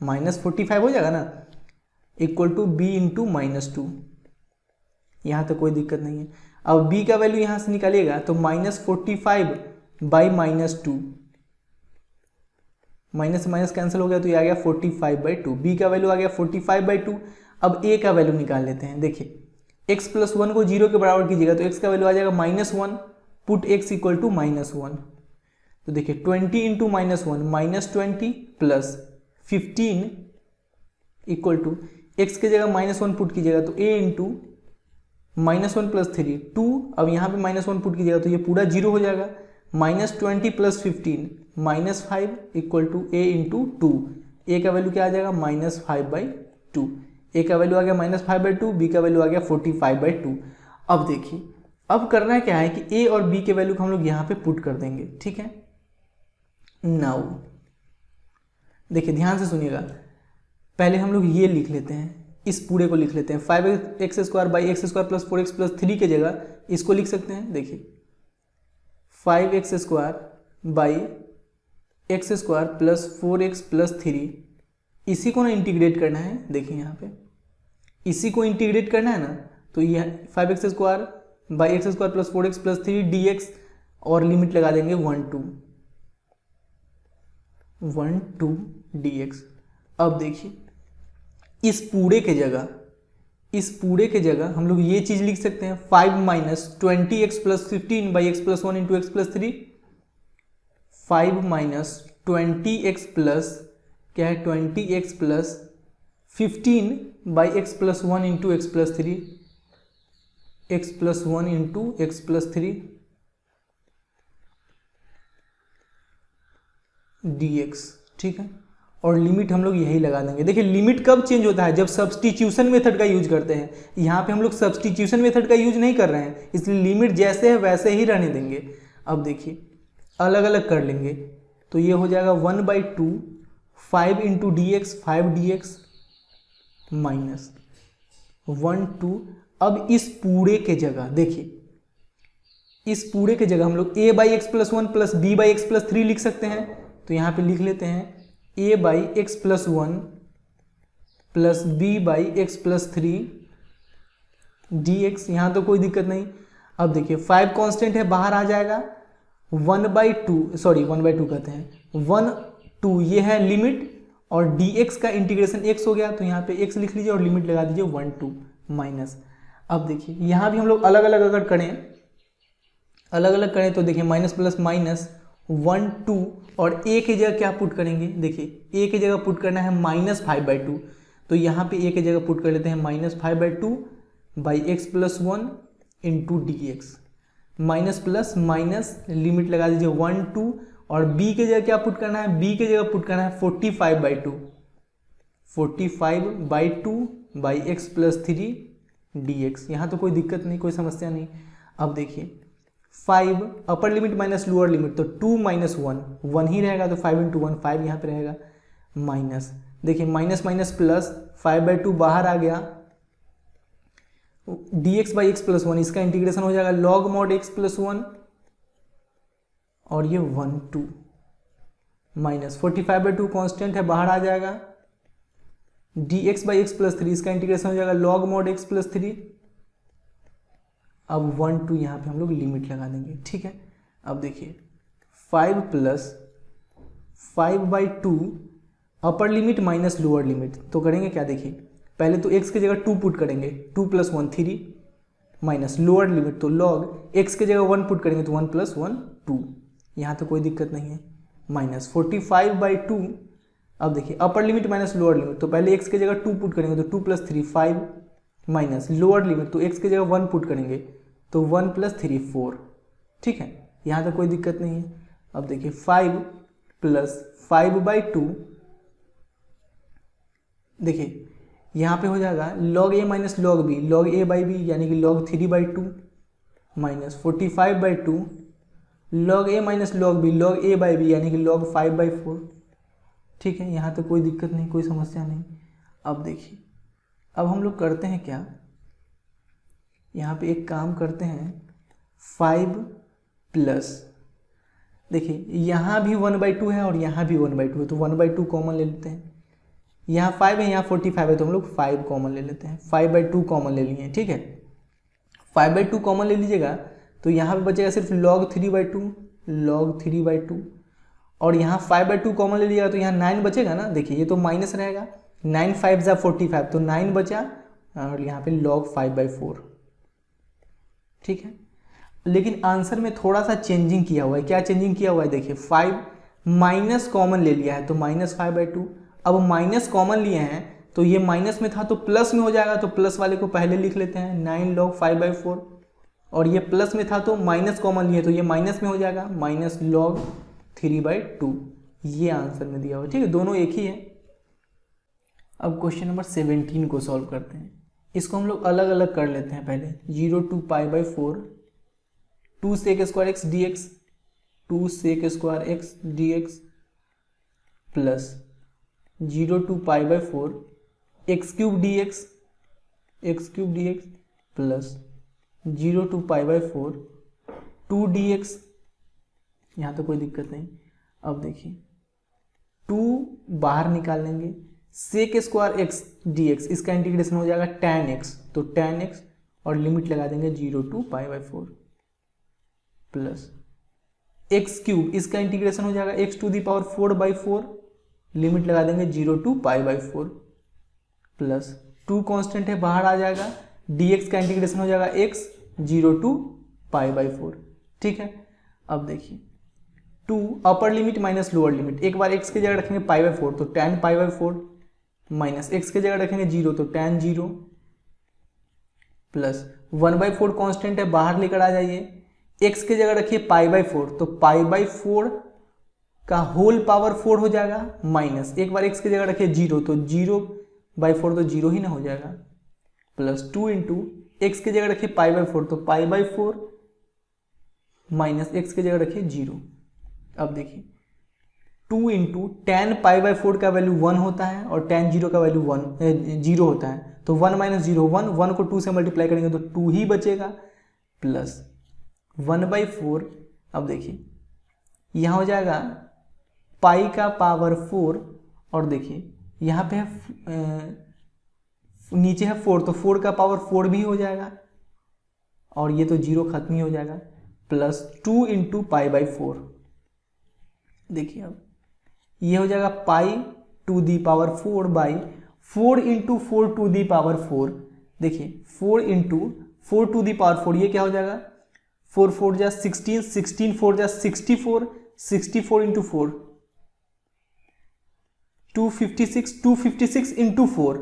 -45 हो जाएगा ना, इक्वल टू b इंटू -2, यहाँ तक कोई दिक्कत नहीं है। अब b का वैल्यू यहाँ से निकालिएगा तो -45 बाई -2, माइनस से माइनस कैंसिल हो गया तो ये आ गया 45/2, b का वैल्यू आ गया 45/2। अब a का वैल्यू निकाल लेते हैं। देखिए x प्लस 1 को 0 के बराबर कीजिएगा तो x का वैल्यू आ जाएगा -1, पुट x इक्वल टू -1। तो देखिए 20 into -1 -20 plus 15 equal to x के जगह -1 पुट कीजिएगा तो a इंटू -1 प्लस 3 2। अब यहाँ पे -1 पुट कीजिएगा तो ये पूरा 0 हो जाएगा। -20 plus 15 -5 equal to a into 2, a का वैल्यू क्या आ जाएगा -5/2, a का वैल्यू आ गया -5/2, b का वैल्यू आ गया 45/2। अब देखिए अब करना क्या है कि a और b के वैल्यू को हम लोग यहाँ पे पुट कर देंगे, ठीक है। नाउ देखिए ध्यान से सुनिएगा, पहले हम लोग ये लिख लेते हैं, इस पूरे को लिख लेते हैं 5x square by x square plus 4x plus 3 के जगह इसको लिख सकते हैं। देखिए 5x square by x square plus 4x plus 3, इसी को ना इंटीग्रेट करना है। देखिए यहाँ पे इसी को इंटीग्रेट करना है ना, तो ये 5x square by x square plus 4x plus 3 dx और लिमिट लगा देंगे 1 2 dx। अब देखिए इस पूरे के जगह हम लोग ये चीज लिख सकते हैं 5 minus 20x plus 15 by x plus 1 into x plus 3, 5 minus 20x plus क्या है 20x plus 15 by x plus 1 into x plus 3, x plus 1 into x plus 3 dx, ठीक है। और लिमिट हम लोग यही लगा देंगे। देखिए लिमिट कब चेंज होता है, जब सब्स्टिट्यूशन मेथड का यूज करते हैं। यहाँ पे हम लोग सब्स्टिट्यूशन मेथड का यूज नहीं कर रहे हैं, इसलिए लिमिट जैसे है वैसे ही रहने देंगे। अब देखिए अलग अलग कर लेंगे तो ये हो जाएगा 1/2 5 इंटू dx 5 dx माइनस 1 2। अब इस पूरे के जगह देखिए, इस पूरे के जगह हम लोग a by x plus 1 plus b by x plus 3 लिख सकते हैं। तो यहाँ पे लिख लेते हैं a by x plus 1 plus b by x plus 3 dx, यहाँ तो कोई दिक्कत नहीं। अब देखिए 5 कांस्टेंट है, बाहर आ जाएगा 1/2 कहते हैं 1 2, ये है लिमिट और dx का इंटीग्रेशन x हो गया, तो यहाँ पे x लिख लीजिए और लिमिट लगा दीजिए 1 2 माइनस। अब देखिए यहाँ भी हम लोग अलग अलग अगर करें तो देखिए माइनस प्लस माइनस 1 2 और a की जगह क्या पुट करेंगे। देखिए a की जगह पुट करना है -5/2, तो यहाँ पे a की जगह पुट कर लेते हैं -5/2 by x plus 1 into D x. Minus plus minus limit लगा दीजिए 1 2, और b की जगह क्या पुट करना है, b की जगह पुट करना है 45/2, 45/2 by x plus 3 D x. यहाँ तो कोई दिक्कत नहीं, कोई समस्या नहीं। अब देखिए 5 अपर लिमिट माइनस लोअर लिमिट, तो 2 माइनस 1 1 ही रहेगा, तो 5 इंटू 1 5 यहाँ पे रहेगा, माइनस देखिए माइनस माइनस प्लस 5/2 बाहर आ गया, dx बाई एक्स प्लस 1 इसका इंटीग्रेशन हो जाएगा log mod x प्लस 1 और ये 1 2 माइनस 45/2 कॉन्स्टेंट है बाहर आ जाएगा, dx बाई एक्स प्लस 3 इसका इंटीग्रेशन हो जाएगा log mod x प्लस 3। अब 1 2 यहाँ पे हम लोग लिमिट लगा देंगे, ठीक है। अब देखिए 5 प्लस 5/2 अपर लिमिट माइनस लोअर लिमिट, तो करेंगे क्या, देखिए पहले तो x की जगह 2 पुट करेंगे, 2 प्लस 1 3 माइनस लोअर लिमिट, तो log x की जगह 1 पुट करेंगे तो 1 प्लस 1 2, यहाँ तो कोई दिक्कत नहीं है, माइनस 45/2। अब देखिए अपर लिमिट माइनस लोअर लिमिट, तो पहले x की जगह 2 पुट करेंगे तो 2 प्लस 3 5 माइनस लोअर लिमिट, तो x की जगह 1 पुट करेंगे तो 1 प्लस 3 4, ठीक है, यहाँ तो कोई दिक्कत नहीं है। अब देखिए 5 प्लस 5/2, देखिए यहाँ पे हो जाएगा log a minus log b, log a by b यानी कि log 3/2 minus 45/2 log a minus log b, log a by b यानी कि log 5/4, ठीक है, यहाँ तो कोई दिक्कत नहीं, कोई समस्या नहीं। अब देखिए अब हम लोग करते हैं क्या, यहाँ पे एक काम करते हैं 5 प्लस, देखिए यहाँ भी 1/2 है और यहाँ भी 1/2 है, तो 1/2 कॉमन ले लेते हैं, यहाँ 5 है यहाँ 45 है, तो हम लोग 5 कॉमन ले लेते हैं, 5/2 कॉमन ले लिए, ठीक है। 5/2 कॉमन ले लीजिएगा तो यहाँ पे बचेगा सिर्फ log 3/2, और यहाँ 5/2 कॉमन ले लीजिएगा तो यहाँ 9 बचेगा ना, देखिए ये तो माइनस रहेगा, 9 5 जा 45, तो 9 बचा, और यहाँ पे log 5/4, ठीक है। लेकिन आंसर में थोड़ा सा चेंजिंग किया हुआ है, क्या चेंजिंग किया हुआ है, देखिए 5 माइनस कॉमन ले लिया है तो -5/2, अब माइनस कॉमन लिए हैं तो ये माइनस में था तो प्लस में हो जाएगा, तो प्लस वाले को पहले लिख लेते हैं 9 log 5/4, और ये प्लस में था तो माइनस कॉमन लिए तो ये माइनस में हो जाएगा माइनस log 3/2, ये आंसर में दिया हुआ है, ठीक है, दोनों एक ही है। अब क्वेश्चन नंबर 17 को सॉल्व करते हैं, इसको हम लोग अलग अलग कर लेते हैं, पहले 0 to π/4 2 sec² x dx 2 sec² x dx plus 0 to π/4 x³ dx plus 0 to π/4 2 dx, यहाँ तो कोई दिक्कत नहीं। अब देखिए 2 बाहर निकाल लेंगे, sec² x dx इसका इंटीग्रेशन हो जाएगा tan x, तो tan x और लिमिट लगा देंगे 0 to π/4 प्लस x³ इसका इंटीग्रेशन हो जाएगा x⁴/4, लिमिट लगा देंगे 0 to π/4 प्लस 2 कांस्टेंट है बाहर आ जाएगा, dx का इंटीग्रेशन हो जाएगा x 0 to π/4, ठीक है। अब देखिए 2 अपर लिमिट माइनस लोअर लिमिट, एक बार x की जगह रखेंगे π/4 तो tan π/4 माइनस x की जगह रखेंगे 0 तो tan 0 प्लस 1/4 कांस्टेंट है बाहर लेकर आ जाइए, x की जगह रखिए π/4 तो π/4 का होल पावर 4 हो जाएगा, माइनस एक बार x की जगह रखिए 0 तो 0/4 तो 0 ही ना हो जाएगा, प्लस 2 इंटू x की जगह रखिए π/4 तो π/4 माइनस x की जगह रखिए 0। अब देखिए 2 इंटू tan π/4 का वैल्यू 1 होता है और tan 0 का वैल्यू 0 होता है, तो 1 माइनस 0 1 को 2 से मल्टीप्लाई करेंगे तो 2 ही बचेगा, प्लस 1/4। अब देखिए यहाँ हो जाएगा पाई का पावर 4, और देखिए यहाँ पे है नीचे है 4 तो 4 का पावर 4 भी हो जाएगा, और ये तो 0 खत्म ही हो जाएगा, प्लस 2 इंटू π/4। देखिए अब ये हो जाएगा pi to the power 4 by 4 into 4 to the power 4। देखिए 4 इंटू 4 टू दी पावर 4, ये क्या हो जाएगा 4 4 जा 16, 16 4 जा 64, 64 इंटू 4 256 इंटू 4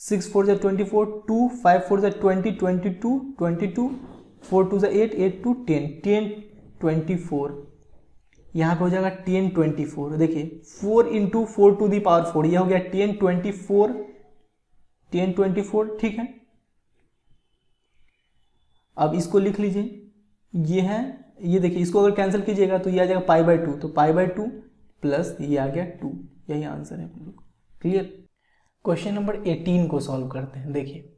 6 4 जा 24, 2 5 4 जा 20, 22, 22, 4 2 जा 8, 8 2 10, 10 24, यहाँ पे हो जाएगा 10 24। देखिए 4 इंटू 4 टू दी पावर 4, यह हो गया 10 24, 10 24, ठीक है। अब इसको लिख लीजिए, ये है, ये देखिए इसको अगर कैंसिल कीजिएगा तो ये आ जाएगा π/2, तो π/2 प्लस ये आ गया 2, यही आंसर है हम लोग। क्लियर। क्वेश्चन नंबर 18 को सॉल्व करते हैं। देखिए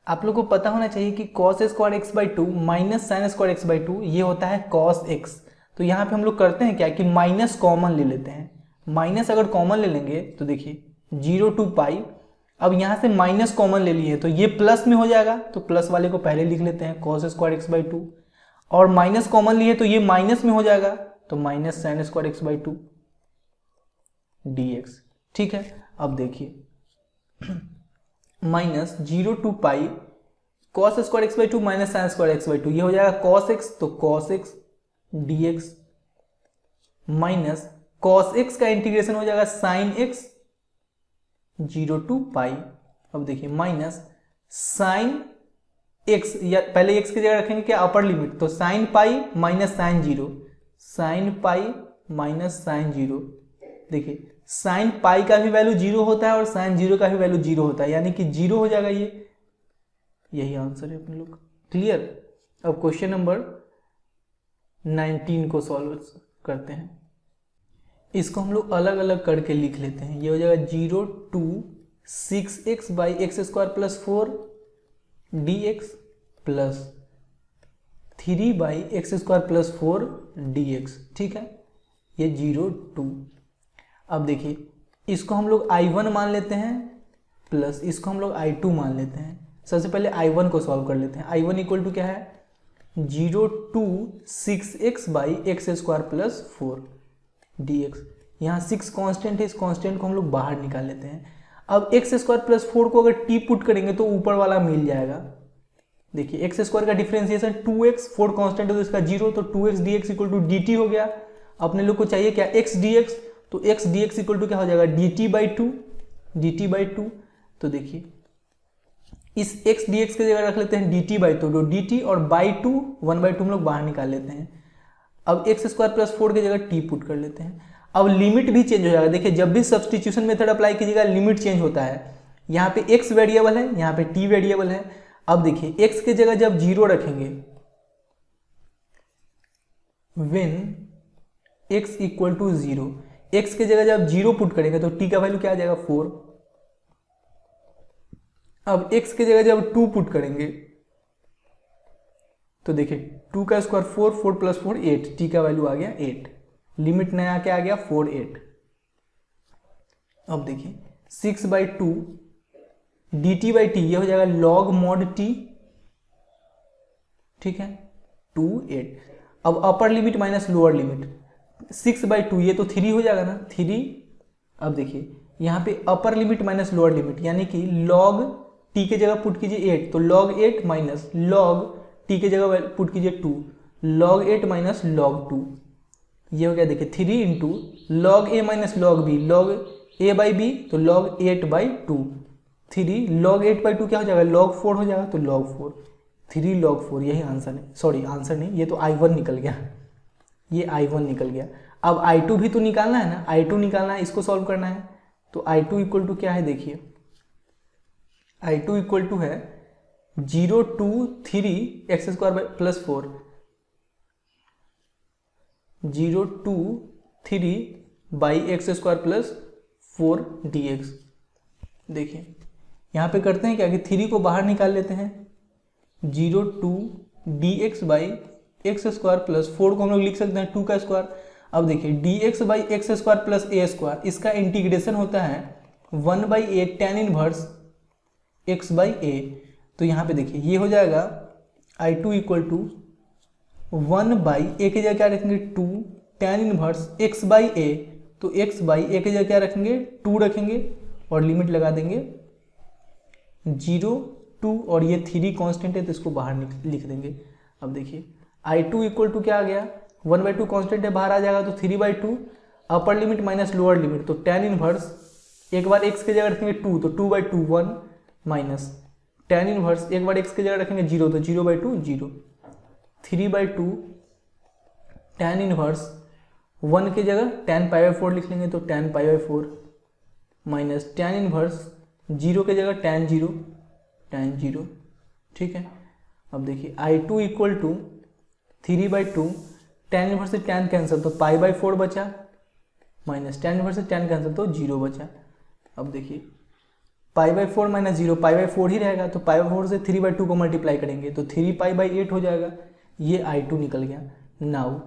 आप लोग को पता होना चाहिए कि cos square x/2 minus sine square x/2 ये होता है cos x। तो यहाँ पे हम लोग करते हैं क्या कि माइनस कॉमन ले लेते हैं। माइनस अगर कॉमन ले लेंगे तो देखिए 0 to π, अब यहाँ से माइनस कॉमन ले लिए तो ये प्लस में हो जाएगा, तो प्लस वाले को पहले लिख लेते हैं cos स्क्वायर x/2, और माइनस कॉमन लिए तो ये माइनस में हो जाएगा, तो minus sine square x/2 dx, ठीक है। अब देखिए minus 0 to π cos square x/2 minus sine square x/2, ये हो जाएगा cos x, तो cos x dx, minus cos x का इंटीग्रेशन हो जाएगा sin x 0 to π। अब देखिए माइनस sin x, या पहले x की जगह रखेंगे क्या अपर लिमिट, तो sin π माइनस sin 0, sin π माइनस sin 0। देखिए sin π का भी वैल्यू 0 होता है और sin 0 का भी वैल्यू 0 होता है, यानी कि 0 हो जाएगा ये, यही आंसर है अपन लोग। क्लियर। अब क्वेश्चन नंबर 19 को सॉल्व करते हैं। इसको हम लोग अलग अलग करके लिख लेते हैं। ये हो जाएगा 0 to 6x by x square plus 4 dx plus 3 by x square plus 4 dx, ठीक है। ये 0 2। अब देखिए इसको हम लोग I1 मान लेते हैं प्लस इसको हम लोग I2 मान लेते हैं। सबसे पहले I1 को सॉल्व कर लेते हैं। I1 इक्वल टू क्या है 0 to 6x by x square plus 4 dx। यहाँ 6 कांस्टेंट है, इस कांस्टेंट को हम लोग बाहर निकाल लेते हैं। अब एक्स स्क्वायर प्लस 4 को अगर t पुट करेंगे तो ऊपर वाला मिल जाएगा। देखिए एक्स स्क्वायर का डिफरेंशिएशन 2x, 4 कांस्टेंट है तो इसका 0, तो 2x dx equal to dt हो गया। अपने लोग को चाहिए क्या x dx, तो x dx इक्वल टू क्या हो जाएगा dt बाई 2। तो देखिए इस x dx की जगह रख लेते हैं dt बाई 2, तो dt और बाई 2 1/2 हम लोग बाहर निकाल लेते हैं। अब एक्स स्क्वायर प्लस 4 की जगह t पुट कर लेते हैं। अब लिमिट भी चेंज हो जाएगा। देखिए जब भी सब्स्टिट्यूशन मेथड अप्लाई कीजिएगा लिमिट चेंज होता है। यहाँ पे x वेरिएबल है, यहाँ पे t वेरिएबल है। अब देखिए x की जगह जब 0 रखेंगे, when x equal to 0, x की जगह जब 0 पुट करेंगे तो t का वैल्यू क्या आ जाएगा 4। अब x की जगह जब 2 पुट करेंगे तो देखिए 2 का स्क्वायर 4, 4 प्लस 4 8, t का वैल्यू आ गया 8। लिमिट नया क्या आ गया 4 8। अब देखिए 6 बाई 2 dt बाई टी, ये हो जाएगा log mod t, ठीक है 2 8। अब अपर limit minus lower limit 6 by 2, ये तो 3 हो जाएगा ना 3। अब देखिए यहाँ पे अपर लिमिट माइनस लोअर लिमिट, यानी कि log t के जगह पुट कीजिए 8, तो log 8 माइनस log t के जगह पुट कीजिए 2, log 8 माइनस log 2, ये हो गया। देखिए 3 into log a minus log b, log a by b, तो log 8 बाई 2, 3 log 8 बाई 2 क्या हो जाएगा log 4 हो जाएगा, तो log 4, 3 log 4, यही आंसर है। सॉरी आंसर नहीं, ये तो I1 निकल गया, ये I1 निकल गया। अब I2 भी तो निकालना है ना, I2 निकालना है, इसको सॉल्व करना है। तो I2 इक्वल टू क्या है, देखिए I2 इक्वल टू है 0 to 3 x square plus 4, 0 to 3 by x square plus 4 dx। देखिए यहाँ पे करते हैं क्या कि 3 को बाहर निकाल लेते हैं, 0 to dx by x square plus 4 को हम लोग लिख सकते हैं 2 का स्क्वायर। अब देखिए dx by x square plus a square, इसका इंटीग्रेशन होता है 1/a tan inverse x by a। तो यहाँ पे देखिए ये हो जाएगा I2 इक्वल टू 1 बाई ए की जगह क्या रखेंगे 2 tan inverse x by a, तो x बाई a की जगह क्या रखेंगे 2 रखेंगे और लिमिट लगा देंगे 0 2, और ये 3 कांस्टेंट है तो इसको बाहर लिख देंगे। अब देखिए I2 इक्वल टू क्या आ गया 1/2 कांस्टेंट है, बाहर आ जाएगा तो 3/2, अपर लिमिट माइनस लोअर लिमिट, तो tan इनवर्स एक बार x की जगह रखेंगे 2, तो 2/2 1, माइनस टेन इनवर्स, एक बार एक्स की जगह रखेंगे जीरो तो 0/2 जीरो, 3/2 टेन इनवर्स 1 की जगह tan π/4 लिख लेंगे तो tan π/4 माइनस टेन इनवर्स 0 की जगह tan 0, ठीक है। अब देखिए I2 equal to 3/2 tan inverse से tan कैंसिल तो π/4 बचा, माइनस टेन इनवर्स से tan कैंसिल तो 0 बचा। अब देखिए π/4 माइनस 0, π/4 ही रहेगा तो π/4 से 3/2 को मल्टीप्लाई करेंगे तो 3π/8 हो जाएगा, ये I2 निकल गया। नाउ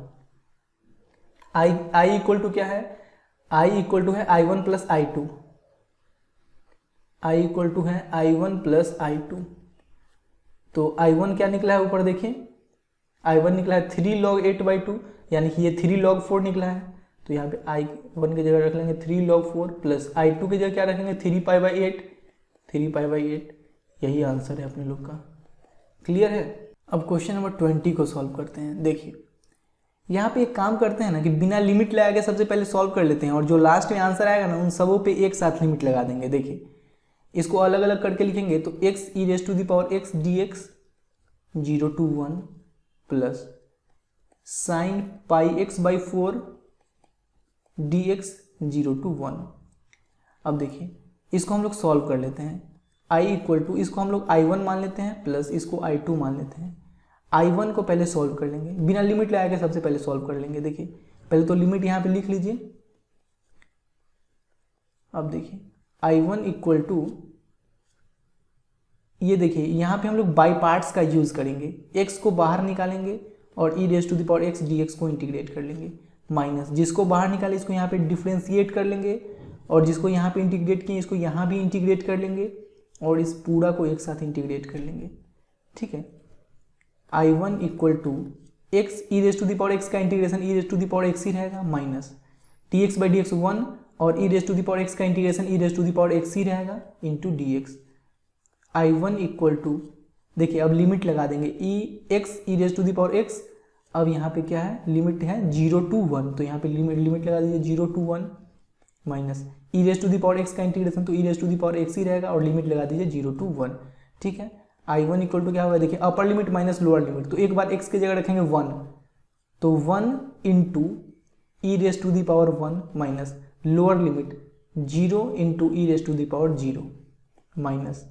I इक्वल टू क्या है, I इक्वल टू है I1 plus I2, I equal to है I1 प्लस I2, तो I1 क्या निकला है ऊपर देखिए, I1 निकला है 3 log 8/2 यानी कि ये 3 log 4 निकला है, तो यहाँ पे I1 की जगह रख लेंगे 3 log 4 प्लस I2 की जगह क्या रखेंगे 3π/8, यही आंसर है अपने लोग का। क्लियर है। अब क्वेश्चन नंबर 20 को सॉल्व करते हैं। देखिए यहाँ पे एक काम करते हैं ना कि बिना लिमिट लगा के सबसे पहले सॉल्व कर लेते हैं और जो लास्ट में आंसर आएगा ना उन सबों पे एक साथ लिमिट लगा देंगे। देखिए इसको अलग अलग करके लिखेंगे तो x e⁻x dx 0 to 1 plus sin πx/4 dx 0 to 1। अब देखिए इसको हम लोग सॉल्व कर लेते हैं। I इक्वल टू इसको हम लोग I1 मान लेते हैं प्लस इसको I2 मान लेते हैं। I1 को पहले सॉल्व कर लेंगे, बिना लिमिट लगा के सबसे पहले सॉल्व कर लेंगे। देखिए पहले तो लिमिट यहाँ पे लिख लीजिए। अब देखिए I1 इक्वल टू, ये देखिए यहाँ पे हम लोग बाई पार्ट्स का यूज करेंगे, x को बाहर निकालेंगे और e⁻x dx को इंटीग्रेट कर लेंगे, माइनस जिसको बाहर निकाले इसको यहाँ पे डिफ्रेंशिएट कर लेंगे और जिसको यहाँ पे इंटीग्रेट किए इसको यहाँ भी इंटीग्रेट कर लेंगे और इस पूरा को एक साथ इंटीग्रेट कर लेंगे। ठीक है, I1 equal to x e⁻x का इंटीग्रेशन e⁻x ही रहेगा माइनस dx/dx 1 और e⁻x का इंटीग्रेशन e⁻x ही रहेगा into dx। I1 equal to, देखिए अब लिमिट लगा देंगे x e⁻x, अब यहाँ पे क्या है लिमिट है 0 to 1 तो यहाँ पे लिमिट लगा दीजिए 0 to 1 माइनस e⁻x का इंटीग्रेशन तो e⁻x ही रहेगा और लिमिट लगा दीजिए 0 to 1। ठीक है, I1 इक्वल टू क्या होगा, देखिए अपर लिमिट माइनस लोअर लिमिट, तो एक बार x की जगह रखेंगे 1 तो 1 into e⁻1 minus lower limit 0 into e⁻0 minus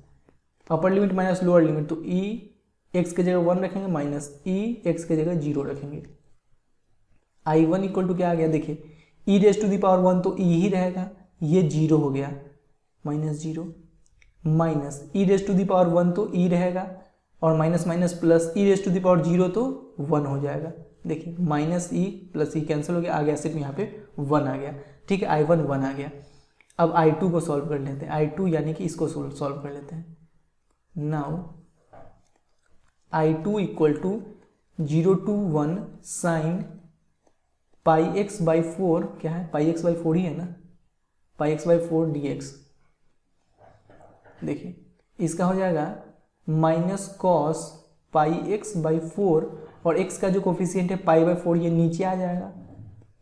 अपर लिमिट माइनस लोअर लिमिट, तो x की जगह 1 रखेंगे माइनस x की जगह 0 रखेंगे। I1 इक्वल टू क्या आ गया, देखिए e⁻1 तो ही रहेगा, ये 0 हो गया माइनस 0 माइनस e⁻1 तो रहेगा और माइनस माइनस प्लस e⁻0 तो 1 हो जाएगा। देखिए माइनस प्लस कैंसिल हो गया, आ गया सिर्फ यहाँ पे 1 आ गया। ठीक है, I1 1 आ गया। अब I2 को सॉल्व कर लेते हैं, I2 यानी कि इसको सॉल्व कर लेते हैं। Now I2 equal to 0 to 1 sine πx/4, क्या है πx/4 ही है ना, πx/4 dx। देखिए इसका हो जाएगा माइनस कॉस πx/4 और x का जो कोफिशिएंट है π/4 ये नीचे आ जाएगा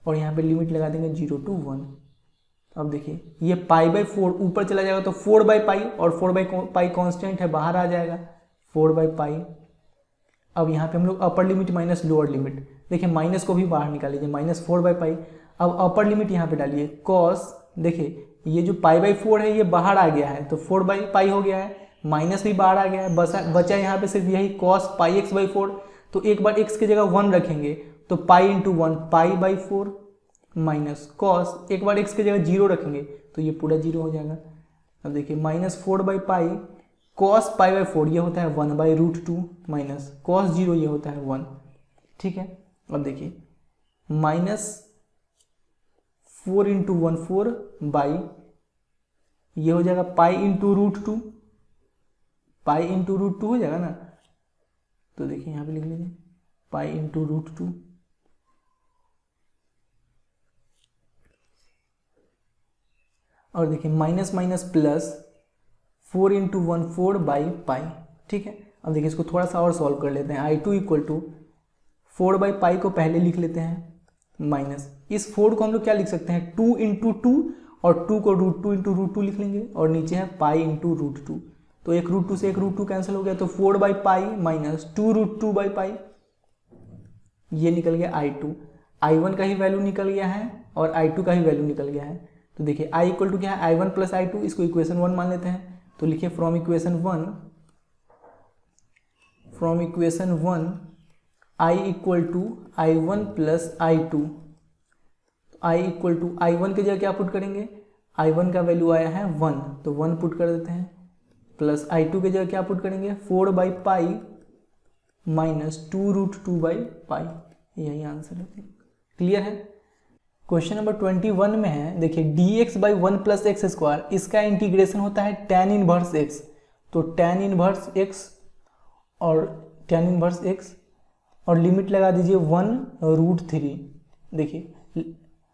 और यहाँ पे लिमिट लगा देंगे 0 to 1। अब देखिए ये π/4 ऊपर चला जाएगा तो 4/π और 4/π कांस्टेंट है बाहर आ जाएगा 4/π। अब यहाँ पे हम लोग अपर लिमिट माइनस लोअर लिमिट, देखिए माइनस को भी बाहर निकाल लीजिए माइनस 4/π। अब अपर लिमिट यहाँ पे डालिए कॉस, देखिए ये जो π/4 है ये बाहर आ गया है तो 4/π हो गया है, माइनस भी बाहर आ गया है, बचा यहाँ पे सिर्फ यही cos πx/4। तो एक बार x की जगह 1 रखेंगे तो π इंटू 1 π/4 माइनस कॉस, एक बार x की जगह 0 रखेंगे तो ये पूरा 0 हो जाएगा। अब देखिए माइनस 4/π cos π/4 ये होता है 1/√2 माइनस cos 0 ये होता है 1। ठीक है, अब देखिए माइनस 4 इंटू 1 4 बाई ये हो जाएगा पाई इंटू √2, पाई इंटू √2 हो जाएगा ना, तो देखिए यहाँ पे लिख लीजिए पाई इंटू √2 और देखिए minus minus plus 4 into 1 4 by pi. ठीक है, अब देखिए इसको थोड़ा सा और सॉल्व कर लेते हैं। I2 इक्वल टू 4/π को पहले लिख लेते हैं माइनस इस 4 को हम लोग क्या लिख सकते हैं 2 इंटू 2 और 2 को √2 इंटू √2 लिख लेंगे और नीचे है पाई इंटू √2 तो एक रूट टू से एक रूट टू कैंसिल हो गया, तो 4/पाई माइनस 2√2/पाई, ये निकल गया I2। I1 का ही वैल्यू निकल गया है और I2 का ही वैल्यू निकल गया है। तो देखिए I इक्वल टू क्या है, I1 प्लस I2, इसको इक्वेशन 1 मान लेते हैं। तो लिखिए from equation 1 I equal to I1 plus I2। I equal to I1 के जगह क्या पुट करेंगे, I1 का वैल्यू आया है 1, तो 1 पुट कर देते हैं, प्लस I2 के जगह क्या पुट करेंगे 4/पाई माइनस 2√2/पाई, यही आंसर है। क्लियर है। क्वेश्चन नंबर 21 में है, देखिए dx/1 + x², इसका इंटीग्रेशन होता है tan इनवर्स x। तो tan इनवर्स x और लिमिट लगा दीजिए 1√3। देखिए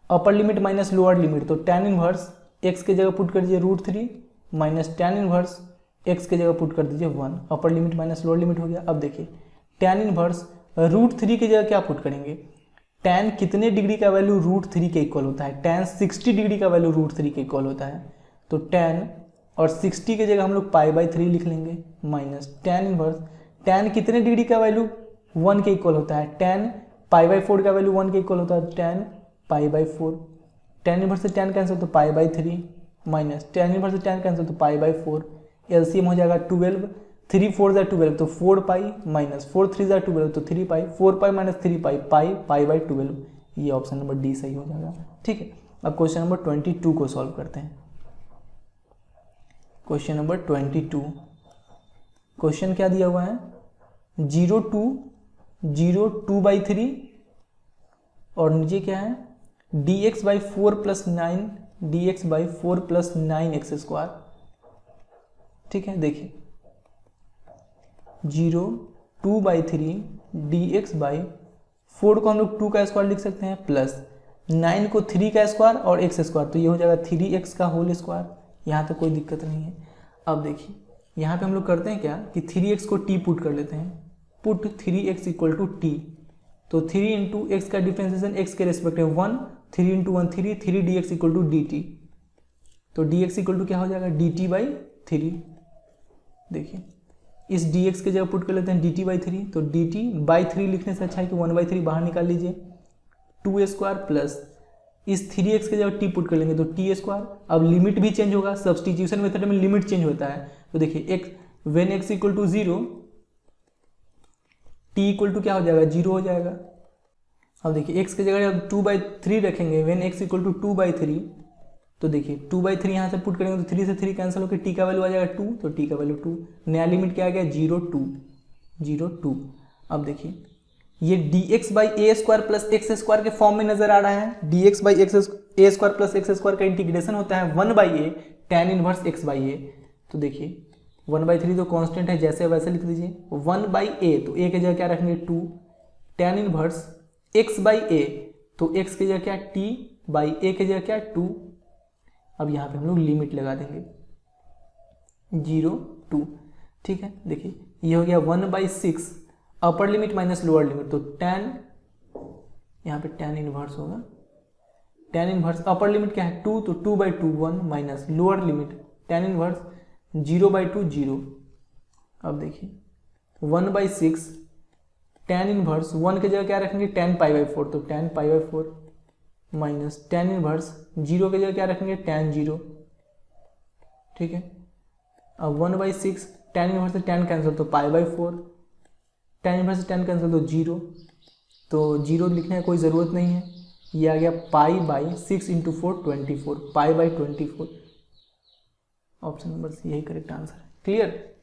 अपर लिमिट माइनस लोअर लिमिट, तो tan इनवर्स x के जगह पुट कर दीजिए √3 माइनस tan इनवर्स x के जगह पुट कर दीजिए 1, अपर लिमिट माइनस लोअर लिमिट हो गया। अब देखिए tan इनवर्स √3 की जगह क्या पुट करेंगे, tan कितने डिग्री का वैल्यू √3 के इक्वल होता है, tan 60 डिग्री का वैल्यू √3 के इक्वल होता है। तो tan और 60 की जगह हम लोग π/3 लिख लेंगे, माइनस tan इनवर्स, tan कितने डिग्री का वैल्यू 1 के इक्वल होता है, tan π/4 का वैल्यू 1 के इक्वल होता है, tan π/4, tan इनवर्स से tan कैंसिल तो π/3 माइनस tan इनवर्स से tan कैंसिल तो π/4, एलसीएम हो जाएगा 12, 3 4 = 12, तो 4π माइनस 4 3 = 12, तो 3π, 4π माइनस 3π, π/12, ये ऑप्शन नंबर डी सही हो जाएगा। ठीक है, अब क्वेश्चन नंबर 22 को सॉल्व करते हैं। क्वेश्चन नंबर 22, क्वेश्चन क्या दिया हुआ है, 0/2/3 और नीचे क्या है dx/4 + 9x²। ठीक है, देखिए 0/2/3 dx/4 को हम लोग 2 का स्क्वायर लिख सकते हैं, प्लस 9 को 3 का स्क्वायर और x², तो ये हो जाएगा 3x का होल स्क्वायर। यहाँ तो कोई दिक्कत नहीं है। अब देखिए यहाँ पे हम लोग करते हैं क्या कि 3x को t पुट कर लेते हैं, पुट 3x = t, तो 3 × x का डिफ्रेंसिएशन x के रेस्पेक्ट में 1, 3 × 1 3, 3 dx = dt, तो dx = क्या हो जाएगा dt/3। देखिए इस dx के जगह पुट कर लेते हैं dt/3, तो dt/3 लिखने से अच्छा है कि 1/3 बाहर निकाल लीजिए, 2a² प्लस इस 3x के जगह t पुट कर लेंगे तो t²। अब लिमिट भी चेंज होगा, सब्सटीट्यूशन मेथड में लिमिट चेंज होता है। तो देखिए x व्हेन x = 0 t = क्या हो जाएगा 0 हो जाएगा। अब देखिए x के जगह 2/3 रखेंगे, व्हेन x = 2/3, तो देखिए 2/3 यहाँ से पुट करेंगे तो 3 से 3 कैंसिल होकर t का वैल्यू आ जाएगा 2, तो t का वैल्यू 2, नया लिमिट क्या आ गया 0 2। अब देखिए ये dx/a² + x² के फॉर्म में नजर आ रहा है, dx/a² + x² का इंटीग्रेशन होता है 1/a tan इनवर्स x/a। तो देखिए 1/3 तो कांस्टेंट है, जैसे वैसे लिख दीजिए, 1/a, तो a के जगह क्या रखेंगे 2, tan इनवर्स x/a, तो x के जगह क्या t/a के जगह क्या 2। अब यहाँ पे हम लोग लिमिट लगा देंगे 0 2। ठीक है, देखिए ये हो गया 1/6 अपर लिमिट माइनस लोअर लिमिट, तो tan, यहाँ पे tan इनवर्स होगा, tan इनवर्स अपर लिमिट क्या है 2, तो 2/2 1 minus lower limit tan inverse 0/2 0। अब देखिए 1/6 tan इनवर्स 1 के जगह क्या रखेंगे tan π/4, तो tan π/4 माइनस tan इनवर्स 0 के जगह क्या रखेंगे tan 0। ठीक है, अब 1/6 tan इनवर्स से tan कैंसिल तो π/4, tan इनवर्स से tan कैंसिल तो 0, तो 0 लिखने की कोई ज़रूरत नहीं है, ये आ गया π/6 × 4 24, π/24। ऑप्शन नंबर सी यही करेक्ट आंसर है। क्लियर।